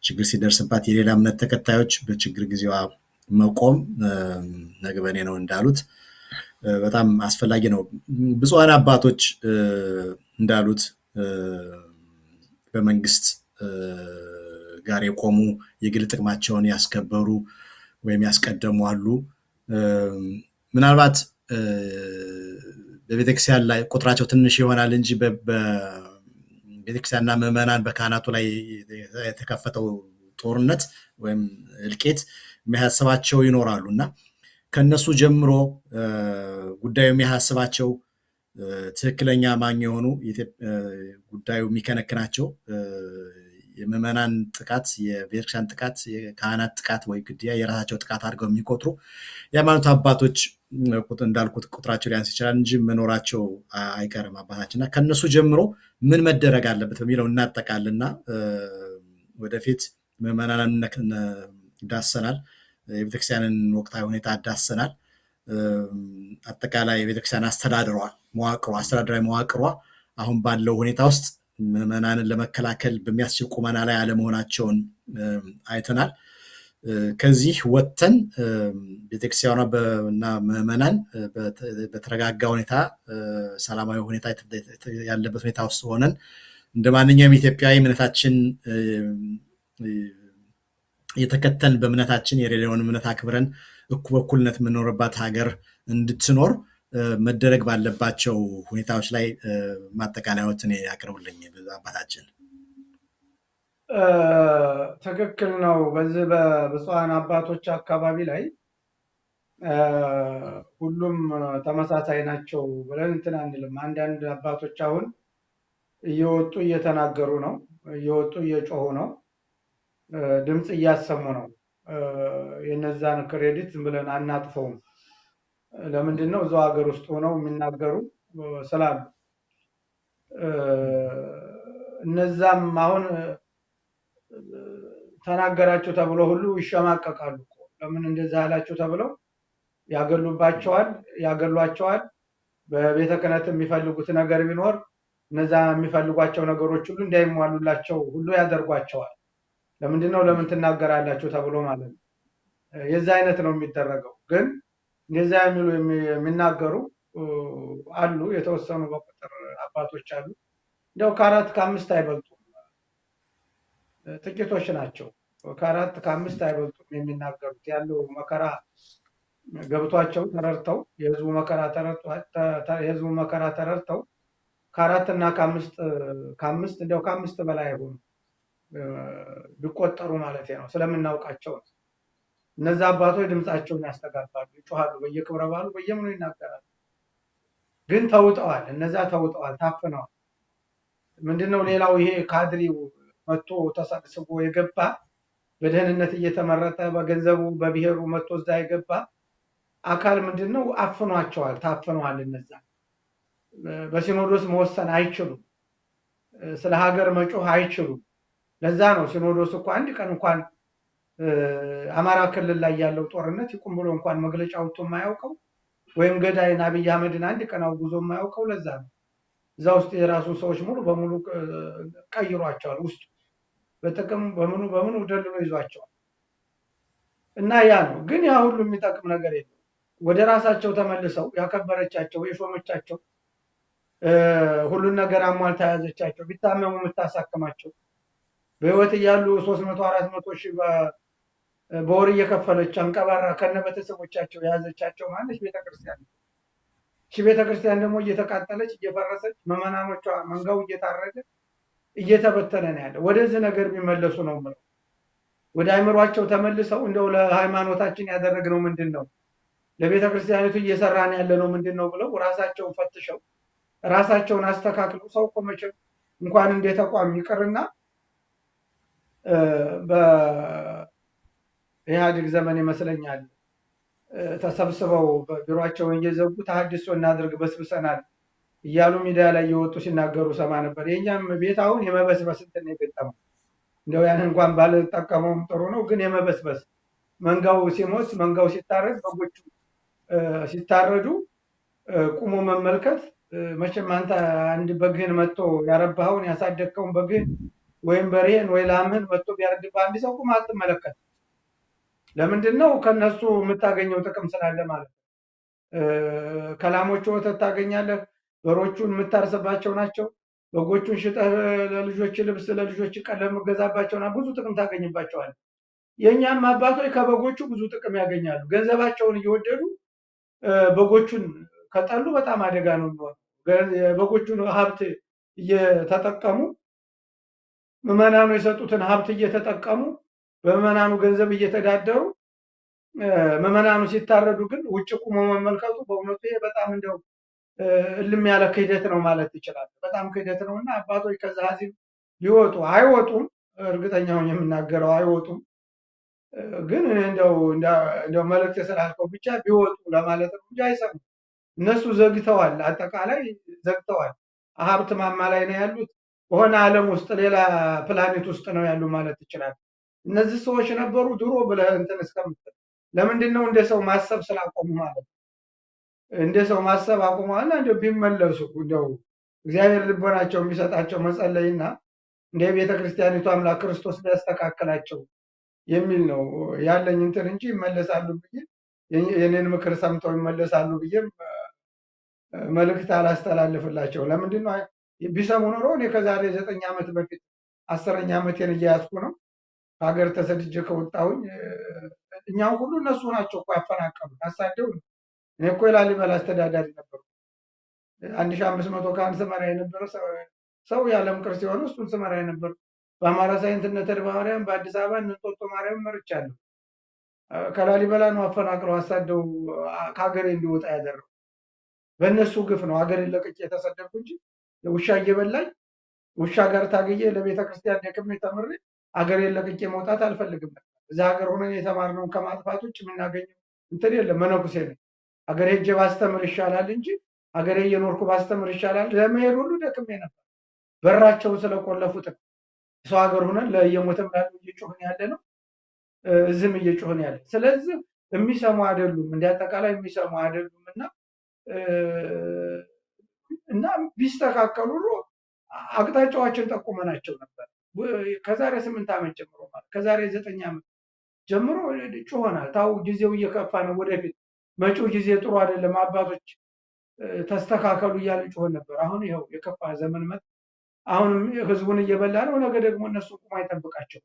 ችግር ሲደርስባት የሌላ እምነት ተከታዮች በችግር ጊዜዋ መቆም ነግበኔ ነው እንዳሉት በጣም አስፈላጊ ነው። ብፁዓን አባቶች እንዳሉት በመንግስት ጋር የቆሙ የግል ጥቅማቸውን ያስከበሩ ወይም ያስቀደሙ አሉ። ምናልባት በቤተክርስቲያን ላይ ቁጥራቸው ትንሽ ይሆናል እንጂ ቤተክርስቲያንና ምዕመናን በካህናቱ ላይ የተከፈተው ጦርነት ወይም እልቂት የሚያሳስባቸው ይኖራሉ እና ከነሱ ጀምሮ ጉዳዩ የሚያሳስባቸው ትክክለኛ ማኝ የሆኑ ጉዳዩ የሚከነክናቸው የምዕመናን ጥቃት፣ የቤተክርስቲያን ጥቃት፣ የካህናት ጥቃት ወይ ግድያ የራሳቸው ጥቃት አድርገው የሚቆጥሩ የሃይማኖት አባቶች እንዳልኩት ቁጥራቸው ሊያንስ ይችላል እንጂ መኖራቸው አይቀርም አባታችን እና ከነሱ ጀምሮ ምን መደረግ አለበት በሚለው እናጠቃልና ወደፊት ምዕመናንን ዳሰናል። የቤተክርስቲያንን ወቅታዊ ሁኔታ ዳሰናል። አጠቃላይ የቤተክርስቲያን አስተዳደራዊ መዋቅሯ አሁን ባለው ሁኔታ ውስጥ ምዕመናንን ለመከላከል በሚያስችል ቁመና ላይ አለመሆናቸውን አይተናል። ከዚህ ወጥተን ቤተክርስቲያኗ እና ምዕመናን በተረጋጋ ሁኔታ ሰላማዊ ሁኔታ ያለበት ሁኔታ ውስጥ ሆነን እንደ ማንኛውም ኢትዮጵያዊ እምነታችን የተከተልን በእምነታችን የሌላውን እምነት አክብረን በእኩልነት የምንኖርባት ሀገር እንድትኖር መደረግ ባለባቸው ሁኔታዎች ላይ ማጠቃለያዎትን ያቅርቡልኝ አባታችን። ትክክል ነው። በዚህ በብፁዓን አባቶች አካባቢ ላይ ሁሉም ተመሳሳይ ናቸው ብለን እንትን አንልም። አንዳንድ አባቶች አሁን እየወጡ እየተናገሩ ነው፣ እየወጡ እየጮሁ ነው፣ ድምፅ እያሰሙ ነው። የነዛን ክሬዲት ዝም ብለን አናጥፈውም። ለምንድን ነው እዛው ሀገር ውስጥ ሆነው የሚናገሩ ስላሉ። እነዛም አሁን ተናገራቸው ተብሎ ሁሉ ይሸማቀቃሉ። ለምን እንደዛ ያላቸው ተብለው ያገሏቸዋል። በቤተ ክህነት የሚፈልጉት ነገር ቢኖር እነዛ የሚፈልጓቸው ነገሮች ሁሉ እንዳይሟሉላቸው ሁሉ ያደርጓቸዋል። ለምንድን ነው ለምን ትናገራላችሁ ተብሎ ማለት ነው። የዛ አይነት ነው የሚደረገው። ግን እንደዛ የሚሉ የሚናገሩ አሉ። የተወሰኑ በቁጥር አባቶች አሉ። እንደው ከ4 ከ5 አይበልጡም፣ ጥቂቶች ናቸው። ከ4 ከ5 አይበልጡም የሚናገሩት ያለው መከራ ገብቷቸው ተረድተው የህዝቡ መከራ ተረድተው ከአራት እና ከአምስት እንዲያው ከአምስት በላይ አይሆኑ ቢቆጠሩ ማለት ነው። ስለምናውቃቸው ነው። እነዛ አባቶች ድምፃቸውን ያስተጋባሉ፣ ይጮሃሉ፣ በየክብረ በዓሉ በየምኑ ይናገራሉ። ግን ተውጠዋል። እነዛ ተውጠዋል፣ ታፍነዋል። ምንድነው ሌላው ይሄ ካድሪው መጥቶ ተሰብስቦ የገባ በደህንነት እየተመረጠ በገንዘቡ በብሔሩ መጥቶ እዛ የገባ አካል ምንድነው አፍኗቸዋል፣ ታፍነዋል። እነዛ በሲኖዶስ መወሰን አይችሉም። ስለ ሀገር መጮህ አይችሉም። ለዛ ነው ሲኖዶስ እኮ አንድ ቀን እንኳን አማራ ክልል ላይ ያለው ጦርነት ይቁም ብሎ እንኳን መግለጫ አውጥቶ የማያውቀው ወይም ገዳይን አብይ አህመድን አንድ ቀን አውግዞ የማያውቀው ለዛ ነው። እዛ ውስጥ የራሱን ሰዎች ሙሉ በሙሉ ቀይሯቸዋል። ውስጡ በጥቅም በምኑ ደልሎ ይዟቸዋል። እና ያ ነው። ግን ያ ሁሉ የሚጠቅም ነገር የለም። ወደ ራሳቸው ተመልሰው ያከበረቻቸው የሾመቻቸው ሁሉን ነገር አሟልታ ያዘቻቸው ቢታመሙ የምታሳክማቸው በህይወት እያሉ 300 400 ሺህ በወር እየከፈለች አንቀባራ ከነ ቤተሰቦቻቸው የያዘቻቸው ማለች ቤተክርስቲያን። እሺ ቤተክርስቲያን ደግሞ እየተቃጠለች እየፈረሰች መመናኖቿ መንጋው እየታረደ እየተበተነ ነው ያለ። ወደዚህ ነገር ቢመለሱ ነው ማለት ወደ አይምሯቸው ተመልሰው እንደው ለሃይማኖታችን ያደረግነው ምንድነው ለቤተክርስቲያኒቱ እየሰራን ያለነው ምንድነው ብለው ራሳቸውን ፈትሸው ራሳቸውን አስተካክለው ሰው እኮ መቼም እንኳን እንደ ተቋም ይቅርና በኢህአዴግ ዘመን ይመስለኛል ተሰብስበው ቢሮአቸውን እየዘጉ ተሐድሶ እናድርግ በስብሰናል እያሉ ሚዲያ ላይ እየወጡ ሲናገሩ ሰማ ነበር። የኛም ቤት አሁን የመበስበስ እንትን የገጠመው እንደው ያን እንኳን ባልጠቀመውም ጥሩ ነው። ግን የመበስበስ መንጋው ሲሞት መንጋው ሲታረድ በጎቹ ሲታረዱ ቁሞ መመልከት መቼም አንተ አንድ በግህን መጥቶ ያረባኸውን ያሳደግከውን በግህን ወይም በሬን ወይ ላምህን መጥቶ ቢያርድብህ አንድ ሰው ቁም አትመለከት። ለምንድን ነው? ከነሱ የምታገኘው ጥቅም ስላለ ማለት ነው። ከላሞቹ ወተት ታገኛለህ። በሮቹን የምታርስባቸው ናቸው። በጎቹን ሽጠህ ለልጆች ልብስ ለልጆች ቀለም የምገዛባቸውና ብዙ ጥቅም ታገኝባቸዋል። የእኛም አባቶች ከበጎቹ ብዙ ጥቅም ያገኛሉ። ገንዘባቸውን እየወደዱ በጎቹን ከጠሉ በጣም አደጋ ነው የሚሆነው። የበጎቹን ሀብት እየተጠቀሙ ምዕመናኑ የሰጡትን ሀብት እየተጠቀሙ በምዕመናኑ ገንዘብ እየተዳደሩ ምዕመናኑ ሲታረዱ ግን ውጭ ቁሞ መመልከቱ በእውነቱ ይሄ በጣም እንደው እልም ያለ ክህደት ነው ማለት ይችላል። በጣም ክህደት ነው እና አባቶች ከዛ ሀዚም ሊወጡ አይወጡም። እርግጠኛውን የምናገረው አይወጡም። ግን እንደው መልእክት ስላልከው ብቻ ቢወጡ ለማለት ነው እንጂ አይሰሙም። እነሱ ዘግተዋል፣ አጠቃላይ ዘግተዋል። ሀብት ማማ ላይ ነው ያሉት። በሆነ ዓለም ውስጥ ሌላ ፕላኔት ውስጥ ነው ያሉ ማለት ይችላል። እነዚህ ሰዎች ነበሩ ድሮ ብለህ እንትን እስከምትል ለምንድን ነው እንደ ሰው ማሰብ ስላቆሙ ማለት ነው። እንደ ሰው ማሰብ አቁመዋልና እንደው ቢመለሱ እንደው እግዚአብሔር ልቦናቸው የሚሰጣቸው መጸለይና እንደ ቤተ ክርስቲያኒቱ አምላክ ክርስቶስ ሊያስተካክላቸው የሚል ነው ያለኝ እንትን እንጂ ይመለሳሉ ብዬ የኔን ምክር ሰምተው ይመለሳሉ ብዬም መልእክት አላስተላልፍላቸው። ለምንድን ነው ቢሰሙ ኖሮ እኔ ከዛሬ 9 ዓመት በፊት 10ኛ ዓመቴን እየያዝኩ ነው ከሀገር ተሰድጄ ከወጣሁኝ። እኛው ሁሉ እነሱ ናቸው እኮ ያፈናቀሉ አሳደው። እኔ እኮ የላሊበላ አስተዳዳሪ ነበርኩ። 1500 ካህን ስመራ የነበረ ሰው የዓለም ቅርስ የሆነ እሱን ስመራ የነበርኩ። በአማራ ሳይንት እነ ተድባ ማርያም በአዲስ አበባ እነ እንጦጦ ማርያም መርቻለሁ። ከላሊበላ ነው አፈናቅለው አሳደው ከሀገሬ እንዲወጣ ያደረጉ። በእነሱ ግፍ ነው ሀገሬን ለቅቄ የተሰደድኩ እንጂ ውሻ እየበላኝ ውሻ ጋር ታግዬ ለቤተ ክርስቲያን ደክሜ ተምሬ ሀገሬን ለቅቄ መውጣት አልፈልግም። እዛ ሀገር ሆነን የተማርነውን ከማጥፋት ውጭ የምናገኘው እንትን የለም። መነኩሴ ነኝ። ሀገሬ ሄጄ ባስተምር ይሻላል እንጂ ሀገሬ እየኖርኩ ባስተምር ይሻላል። ለመሄድ ሁሉ ደክሜ ነበር። በራቸውን ስለቆለፉት ነው። ሰው ሀገር ሆነን ለየሞተም ላሉ እየጮህን ያለ ነው። እዚህም እየጮህን ያለ። ስለዚህ የሚሰሙ አይደሉም። እንደ አጠቃላይ የሚሰሙ አይደሉም እና ቢስተካከሉ አቅጣጫዎችን ጠቁመናቸው ነበር። ከዛሬ 8 ዓመት ጀምሮ ማለት ከዛሬ 9 ዓመት ጀምሮ ጮሆናል። ታው ጊዜው እየከፋ ነው። ወደፊት መጪው ጊዜ ጥሩ አይደለም። አባቶች ተስተካከሉ እያለ ጮሆን ነበር። አሁን ይኸው የከፋ ዘመን መጣ። አሁንም ህዝቡን እየበላ ነው። ነገ ደግሞ እነሱ ቁም አይጠብቃቸው።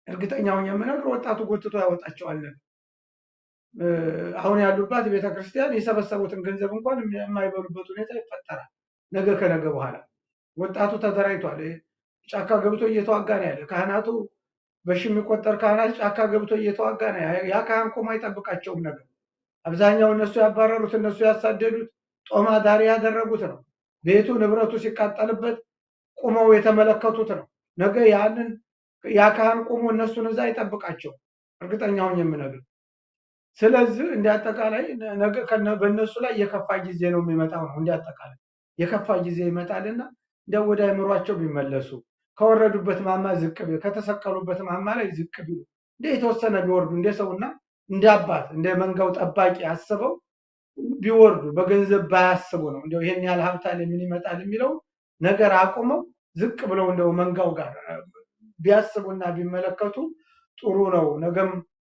እርግጠኛውን የምነግር ወጣቱ ጎትቶ ያወጣቸዋል። አሁን ያሉባት ቤተክርስቲያን የሰበሰቡትን ገንዘብ እንኳን የማይበሉበት ሁኔታ ይፈጠራል። ነገ ከነገ በኋላ ወጣቱ ተደራጅቷል። ጫካ ገብቶ እየተዋጋ ነው ያለ። ካህናቱ በሺ የሚቆጠር ካህናት ጫካ ገብቶ እየተዋጋ ነው። ያ ካህን ቆሞ አይጠብቃቸውም ነገር። አብዛኛው እነሱ ያባረሩት እነሱ ያሳደዱት ጦማ ዳሪ ያደረጉት ነው። ቤቱ ንብረቱ ሲቃጠልበት ቁመው የተመለከቱት ነው። ነገ ያንን ያ ካህን ቆሞ እነሱን እዛ አይጠብቃቸው እርግጠኛውን የምነግር። ስለዚህ እንዲያጠቃላይ ነገ በእነሱ ላይ የከፋ ጊዜ ነው የሚመጣው ነው። እንዲያጠቃላይ የከፋ ጊዜ ይመጣልና እንደው ወደ አእምሯቸው ቢመለሱ ከወረዱበት ማማ ዝቅ ቢሉ ከተሰቀሉበት ማማ ላይ ዝቅ ቢሉ እንደ የተወሰነ ቢወርዱ እንደ ሰውና እንደ አባት እንደ መንጋው ጠባቂ አስበው ቢወርዱ በገንዘብ ባያስቡ ነው። እንደው ይሄን ያህል ሀብት አለ ምን ይመጣል የሚለው ነገር አቁመው ዝቅ ብለው እንደው መንጋው ጋር ቢያስቡና ቢመለከቱ ጥሩ ነው። ነገም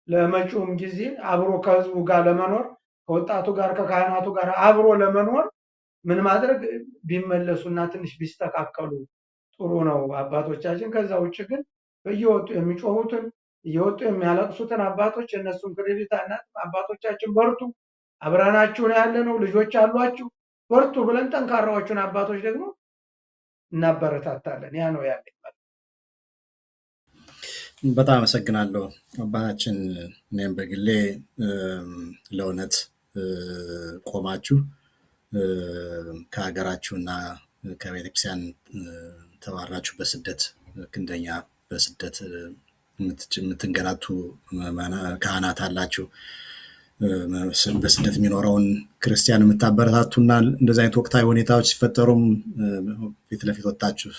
ለመጪውም ጊዜ አብሮ ከህዝቡ ጋር ለመኖር ከወጣቱ ጋር ከካህናቱ ጋር አብሮ ለመኖር ምን ማድረግ ቢመለሱና ትንሽ ቢስተካከሉ ጥሩ ነው አባቶቻችን። ከዛ ውጭ ግን በየወጡ የሚጮሁትን እየወጡ የሚያለቅሱትን አባቶች እነሱን ክሬዲት አናት። አባቶቻችን በርቱ፣ አብረናችሁ ነው ያለ ነው፣ ልጆች አሏችሁ፣ በርቱ ብለን ጠንካራዎቹን አባቶች ደግሞ እናበረታታለን። ያ ነው ያለ። በጣም አመሰግናለሁ አባታችን። እኔም በግሌ ለእውነት ቆማችሁ ከሀገራችሁና ከቤተክርስቲያን ተባራችሁ በስደት ክንደኛ በስደት የምትንገላቱ ካህናት አላችሁ። በስደት የሚኖረውን ክርስቲያን የምታበረታቱና እንደዚህ አይነት ወቅታዊ ሁኔታዎች ሲፈጠሩም ፊት ለፊት ወጣችሁ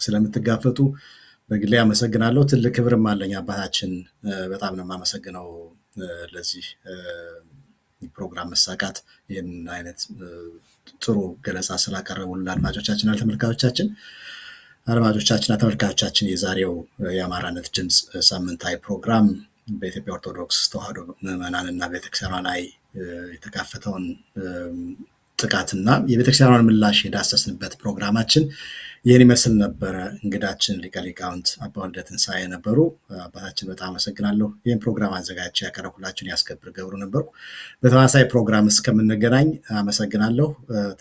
ስለምትጋፈጡ በግሌ አመሰግናለሁ። ትልቅ ክብርም አለኝ አባታችን። በጣም ነው የማመሰግነው ለዚህ ፕሮግራም መሳካት ይህን አይነት ጥሩ ገለጻ ስላቀረቡልን አድማጮቻችንና ተመልካቾቻችን። አድማጮቻችንና ተመልካቾቻችን የዛሬው የአማራነት ድምፅ ሳምንታዊ ፕሮግራም በኢትዮጵያ ኦርቶዶክስ ተዋሕዶ ምዕመናንና ቤተክርስቲያኗ ላይ የተካፈተውን ጥቃትና የቤተክርስቲያኗን ምላሽ የዳሰስንበት ፕሮግራማችን ይህን ይመስል ነበረ። እንግዳችን ሊቀ ሊቃውንት አባ ወልደ ትንሣኤ ነበሩ። አባታችን በጣም አመሰግናለሁ። ይህን ፕሮግራም አዘጋጅቼ ያቀረብኩላችሁን ያስከብር ገብሩ ነበርኩ። በተመሳሳይ ፕሮግራም እስከምንገናኝ አመሰግናለሁ።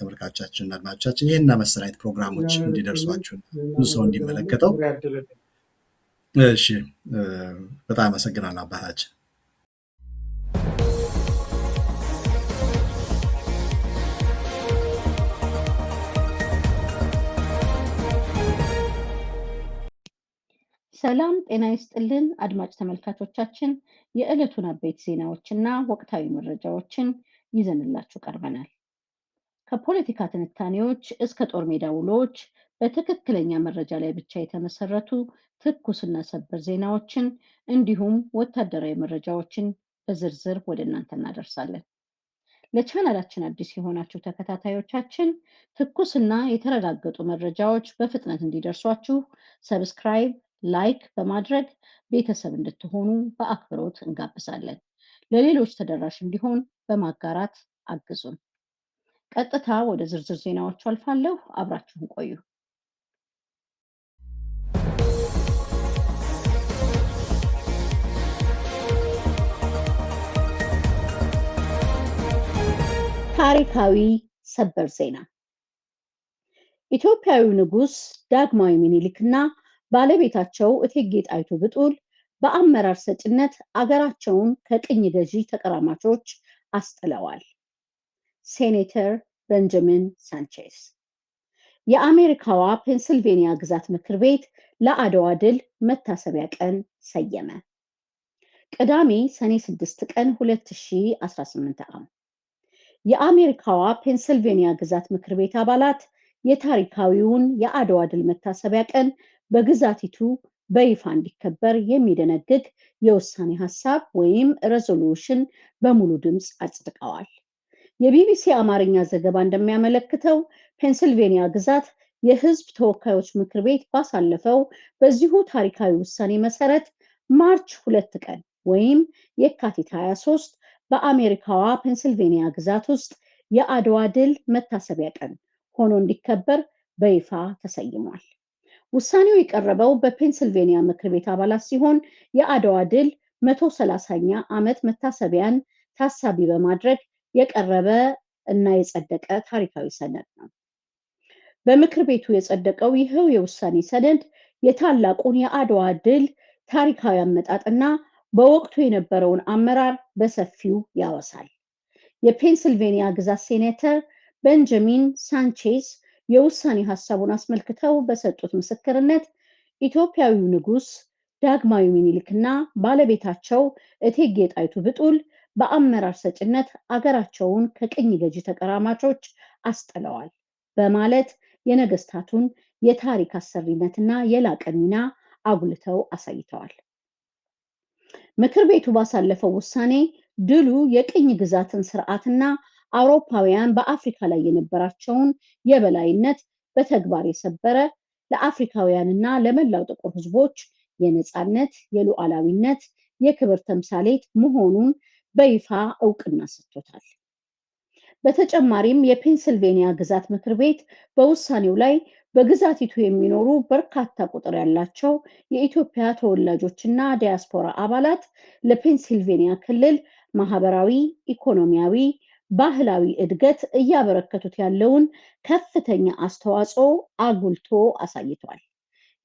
ተመልካቾቻችንና አድማጮቻችን ይህን መሰል አይነት ፕሮግራሞች እንዲደርሷችሁ ብዙ ሰው እንዲመለከተው እሺ፣ በጣም አመሰግናለሁ አባታችን። ሰላም ጤና ይስጥልን አድማጭ ተመልካቾቻችን፣ የዕለቱን አበይት ዜናዎችና ወቅታዊ መረጃዎችን ይዘንላችሁ ቀርበናል። ከፖለቲካ ትንታኔዎች እስከ ጦር ሜዳ ውሎች በትክክለኛ መረጃ ላይ ብቻ የተመሰረቱ ትኩስና ሰበር ዜናዎችን እንዲሁም ወታደራዊ መረጃዎችን በዝርዝር ወደ እናንተ እናደርሳለን። ለቻናላችን አዲስ የሆናችሁ ተከታታዮቻችን ትኩስና የተረጋገጡ መረጃዎች በፍጥነት እንዲደርሷችሁ ሰብስክራይብ፣ ላይክ በማድረግ ቤተሰብ እንድትሆኑ በአክብሮት እንጋብዛለን። ለሌሎች ተደራሽ እንዲሆን በማጋራት አግዙን። ቀጥታ ወደ ዝርዝር ዜናዎቹ አልፋለሁ። አብራችሁን ቆዩ። ታሪካዊ ሰበር ዜና። ኢትዮጵያዊው ንጉሥ ዳግማዊ ምኒልክና ባለቤታቸው እቴጌ ጣይቱ ብጡል በአመራር ሰጭነት አገራቸውን ከቅኝ ገዢ ተቀራማቾች አስጥለዋል። ሴኔተር ቤንጃሚን ሳንቼዝ። የአሜሪካዋ ፔንሲልቬኒያ ግዛት ምክር ቤት ለአድዋ ድል መታሰቢያ ቀን ሰየመ። ቅዳሜ ሰኔ 6 ቀን 2018 ዓ.ም። የአሜሪካዋ ፔንሲልቬኒያ ግዛት ምክር ቤት አባላት የታሪካዊውን የአድዋ ድል መታሰቢያ ቀን በግዛቲቱ በይፋ እንዲከበር የሚደነግግ የውሳኔ ሀሳብ ወይም ሬዞሉሽን በሙሉ ድምፅ አጽድቀዋል። የቢቢሲ አማርኛ ዘገባ እንደሚያመለክተው ፔንሲልቬኒያ ግዛት የሕዝብ ተወካዮች ምክር ቤት ባሳለፈው በዚሁ ታሪካዊ ውሳኔ መሰረት ማርች 2 ቀን ወይም የካቲት 23 በአሜሪካዋ ፔንሲልቬኒያ ግዛት ውስጥ የአድዋ ድል መታሰቢያ ቀን ሆኖ እንዲከበር በይፋ ተሰይሟል። ውሳኔው የቀረበው በፔንሲልቬኒያ ምክር ቤት አባላት ሲሆን የአድዋ ድል 130ኛ ዓመት መታሰቢያን ታሳቢ በማድረግ የቀረበ እና የጸደቀ ታሪካዊ ሰነድ ነው። በምክር ቤቱ የጸደቀው ይኸው የውሳኔ ሰነድ የታላቁን የአድዋ ድል ታሪካዊ አመጣጥና በወቅቱ የነበረውን አመራር በሰፊው ያወሳል። የፔንሲልቬኒያ ግዛት ሴኔተር ቤንጃሚን ሳንቼዝ የውሳኔ ሀሳቡን አስመልክተው በሰጡት ምስክርነት ኢትዮጵያዊው ንጉስ ዳግማዊ ምኒልክና ባለቤታቸው እቴጌ ጣይቱ ብጡል በአመራር ሰጭነት አገራቸውን ከቅኝ ገዢ ተቀራማቾች አስጥለዋል በማለት የነገስታቱን የታሪክ አሰሪነትና የላቀ ሚና አጉልተው አሳይተዋል። ምክር ቤቱ ባሳለፈው ውሳኔ ድሉ የቅኝ ግዛትን ስርዓትና አውሮፓውያን በአፍሪካ ላይ የነበራቸውን የበላይነት በተግባር የሰበረ ለአፍሪካውያንና ለመላው ጥቁር ህዝቦች የነፃነት፣ የሉዓላዊነት፣ የክብር ተምሳሌት መሆኑን በይፋ እውቅና ሰጥቶታል። በተጨማሪም የፔንሲልቬኒያ ግዛት ምክር ቤት በውሳኔው ላይ በግዛቲቱ የሚኖሩ በርካታ ቁጥር ያላቸው የኢትዮጵያ ተወላጆችና ዲያስፖራ አባላት ለፔንሲልቬኒያ ክልል ማህበራዊ፣ ኢኮኖሚያዊ፣ ባህላዊ እድገት እያበረከቱት ያለውን ከፍተኛ አስተዋጽኦ አጉልቶ አሳይቷል።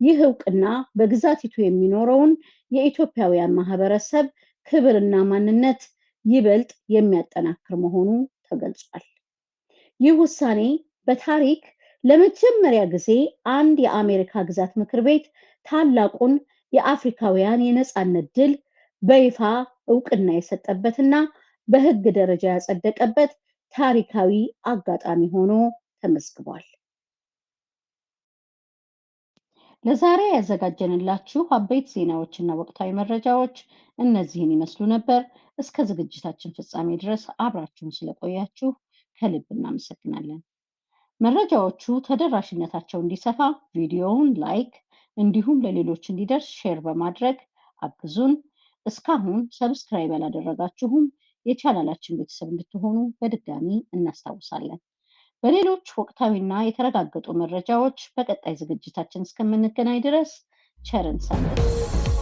ይህ እውቅና በግዛቲቱ የሚኖረውን የኢትዮጵያውያን ማህበረሰብ ክብርና ማንነት ይበልጥ የሚያጠናክር መሆኑ ተገልጿል። ይህ ውሳኔ በታሪክ ለመጀመሪያ ጊዜ አንድ የአሜሪካ ግዛት ምክር ቤት ታላቁን የአፍሪካውያን የነፃነት ድል በይፋ እውቅና የሰጠበትና በህግ ደረጃ ያጸደቀበት ታሪካዊ አጋጣሚ ሆኖ ተመዝግቧል። ለዛሬ ያዘጋጀንላችሁ አበይት ዜናዎችና ወቅታዊ መረጃዎች እነዚህን ይመስሉ ነበር። እስከ ዝግጅታችን ፍጻሜ ድረስ አብራችሁን ስለቆያችሁ ከልብ እናመሰግናለን። መረጃዎቹ ተደራሽነታቸው እንዲሰፋ ቪዲዮውን ላይክ እንዲሁም ለሌሎች እንዲደርስ ሼር በማድረግ አግዙን። እስካሁን ሰብስክራይብ ያላደረጋችሁም የቻናላችን ቤተሰብ እንድትሆኑ በድጋሚ እናስታውሳለን። በሌሎች ወቅታዊና የተረጋገጡ መረጃዎች በቀጣይ ዝግጅታችን እስከምንገናኝ ድረስ ቸርን ሰንብቱ።